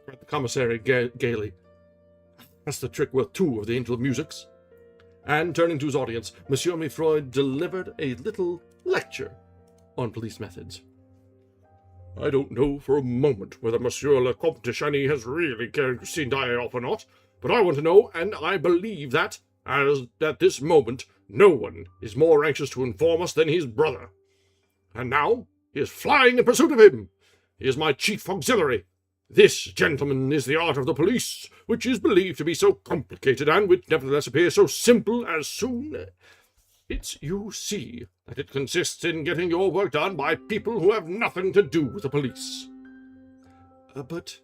cried the commissary gaily. That's the trick worth 2 of the Angel of Musics. And turning to his audience, Monsieur Mifroid delivered a little lecture on police methods. I don't know for a moment whether Monsieur le Comte de Chagny has really carried Christine Daae off or not, but I want to know, and I believe that, as at this moment, no one is more anxious to inform us than his brother. And now he is flying in pursuit of him. He is my chief auxiliary. This, gentlemen, is the art of the police, which is believed to be so complicated, and which nevertheless appears so simple as soon as you see that it consists in getting your work done by people who have nothing to do with the police. But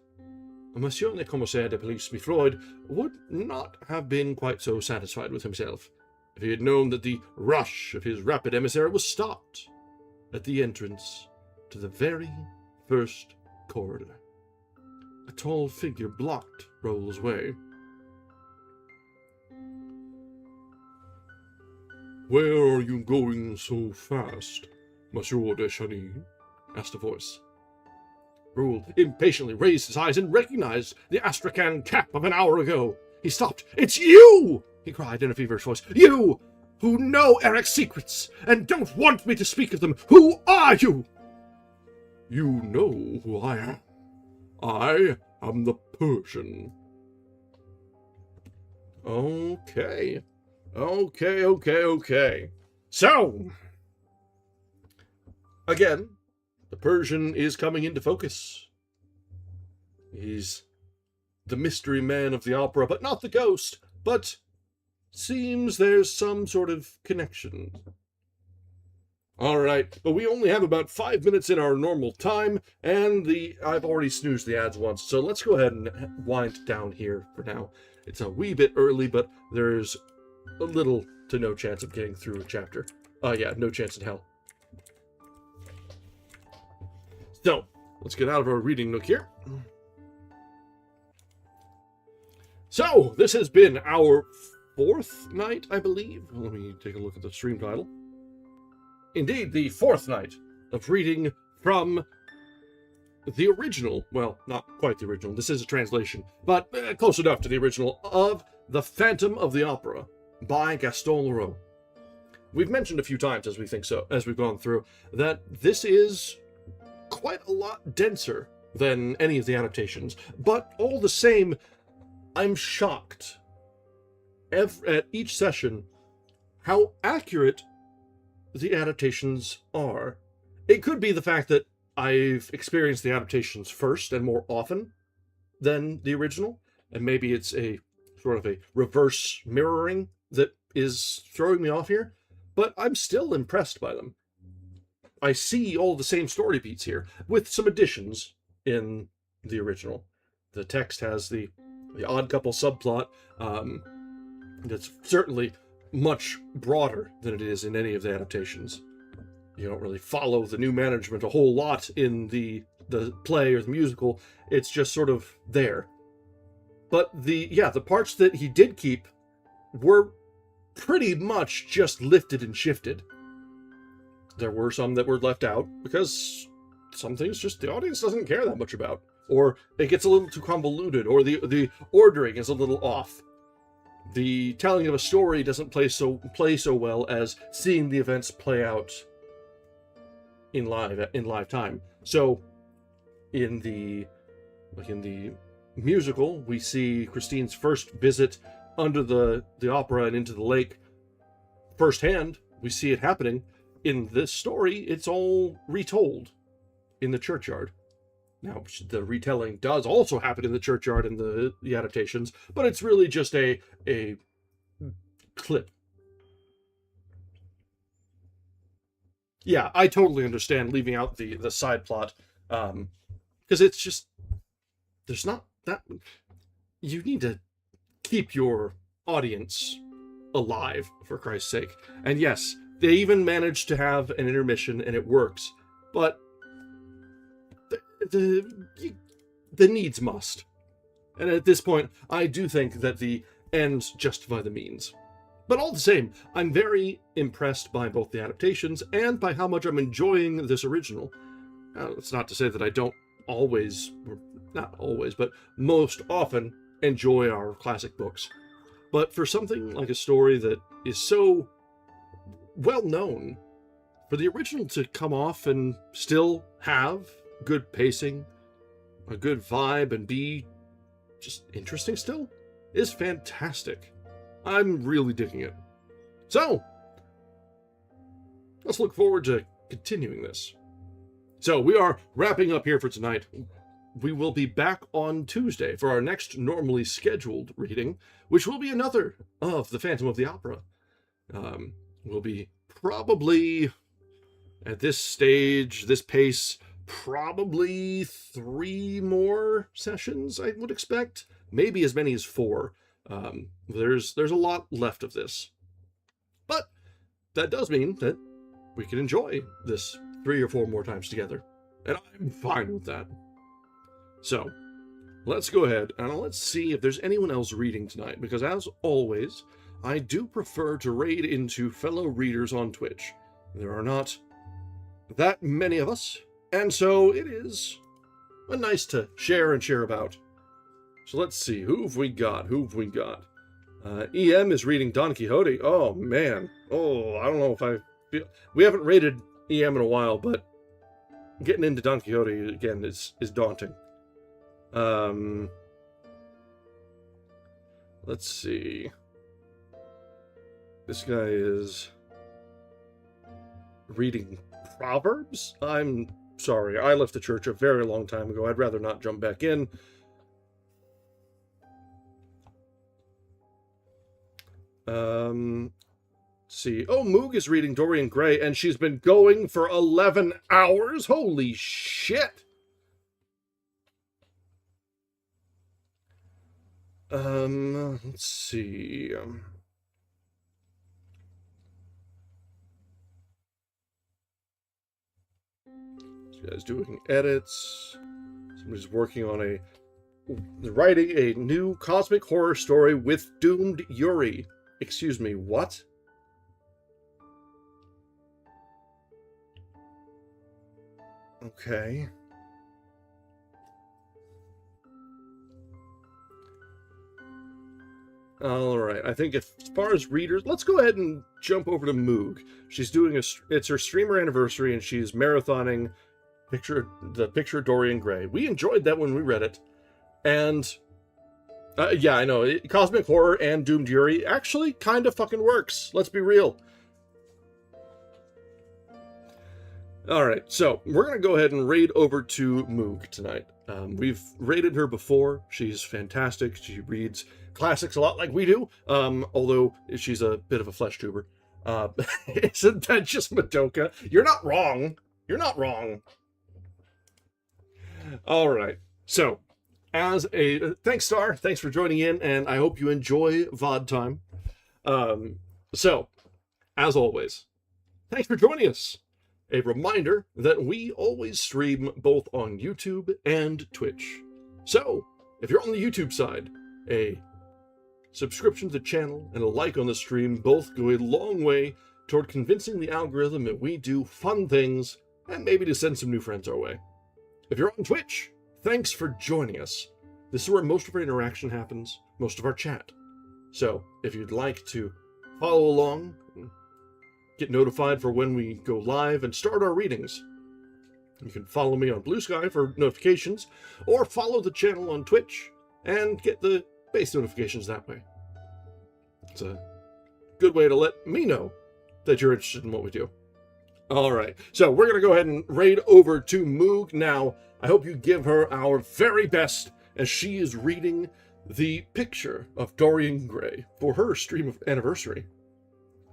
Monsieur le Commissaire de Police Mifroid would not have been quite so satisfied with himself if he had known that the rush of his rapid emissary was stopped at the entrance to the very first corridor. A tall figure blocked Raoul's way. Where are you going so fast, Monsieur de Chagny? asked a voice. Raoul impatiently raised his eyes and recognized the Astrakhan cap of an hour ago. He stopped. It's you! He cried in a feverish voice. You, who know Eric's secrets and don't want me to speak of them. Who are you? You know who I am. I am the Persian. Okay. So, again, the Persian is coming into focus. He's the mystery man of the opera, but not the ghost. But seems there's some sort of connection. All right, but we only have about 5 minutes in our normal time, and I've already snoozed the ads once, so let's go ahead and wind down here for now. It's a wee bit early, but there's a little to no chance of getting through a chapter. Yeah, no chance in hell. So, let's get out of our reading nook here. So, this has been our 4th night, I believe. Let me take a look at the stream title. Indeed, the 4th night of reading from the original, well, not quite the original, this is a translation, but close enough to the original, of The Phantom of the Opera by Gaston Leroux. We've mentioned a few times as we've gone through, that this is quite a lot denser than any of the adaptations, but all the same, I'm shocked at each session how accurate the adaptations are. It could be the fact that I've experienced the adaptations first and more often than the original, and maybe it's a sort of a reverse mirroring that is throwing me off here, but I'm still impressed by them. I see all the same story beats here, with some additions in the original. The text has the odd couple subplot that's certainly much broader than it is in any of the adaptations. You don't really follow the new management a whole lot in the play or the musical. It's just sort of there. But the parts that he did keep were pretty much just lifted and shifted. There were some that were left out because some things just the audience doesn't care that much about, or it gets a little too convoluted, or the ordering is a little off. The telling of a story doesn't play so well as seeing the events play out in live time. So in the musical, we see Christine's first visit under the opera and into the lake firsthand. We see it happening. In this story, it's all retold in the churchyard. Now, the retelling does also happen in the churchyard in the adaptations, but it's really just a clip. Yeah, I totally understand leaving out the side plot, because it's just, there's not that, you need to keep your audience alive, for Christ's sake. And yes, they even managed to have an intermission, and it works. But the needs must. And at this point, I do think that the ends justify the means. But all the same, I'm very impressed by both the adaptations and by how much I'm enjoying this original. It's not to say that I don't always, not always, but most often enjoy our classic books. But for something like a story that is so well known, for the original to come off and still have good pacing, a good vibe, and be just interesting still, is fantastic. I'm really digging it. So, let's look forward to continuing this. So, we are wrapping up here for tonight. We will be back on Tuesday for our next normally scheduled reading, which will be another of The Phantom of the Opera. We'll be probably, at this stage, this pace, probably 3 more sessions, I would expect. Maybe as many as 4. There's a lot left of this. But that does mean that we can enjoy this 3 or 4 more times together. And I'm fine with that. So, let's go ahead and let's see if there's anyone else reading tonight, because as always, I do prefer to raid into fellow readers on Twitch. There are not that many of us, and so it is nice to share and share about. So let's see, who have we got? EM is reading Don Quixote. Oh, man. Oh, I don't know if I feel... We haven't raided EM in a while, but getting into Don Quixote again is daunting. Let's see. This guy is reading Proverbs? I'm sorry, I left the church a very long time ago. I'd rather not jump back in. Let's see. Oh, Moog is reading Dorian Gray, and she's been going for 11 hours? Holy shit! Let's see. This guy's doing edits. Somebody's working on writing a new cosmic horror story with doomed Yuri. Excuse me, what? Okay. Alright, I think as far as readers, let's go ahead and jump over to Moog. She's doing it's her streamer anniversary, and she's marathoning the picture of Dorian Gray. We enjoyed that when we read it. And, yeah, I know, Cosmic Horror and Doomed Yuri actually kind of fucking works. Let's be real. Alright, so we're going to go ahead and raid over to Moog tonight. We've raided her before. She's fantastic. She reads classics a lot like we do, although she's a bit of a flesh tuber. Isn't that just Madoka? You're not wrong. You're not wrong. Alright, so, as a... Thanks, Star. Thanks for joining in, and I hope you enjoy VOD time. So, as always, thanks for joining us. A reminder that we always stream both on YouTube and Twitch. So, if you're on the YouTube side, a subscription to the channel and a like on the stream both go a long way toward convincing the algorithm that we do fun things and maybe to send some new friends our way. If you're on Twitch, thanks for joining us. This is where most of our interaction happens, most of our chat. So, if you'd like to follow along, get notified for when we go live and start our readings, you can follow me on Bluesky for notifications, or follow the channel on Twitch and get the base notifications that way. It's a good way to let me know that you're interested in what we do. Alright, so we're going to go ahead and raid over to Moog now. I hope you give her our very best as she is reading the picture of Dorian Gray for her stream of anniversary.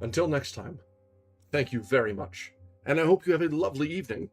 Until next time, thank you very much, and I hope you have a lovely evening.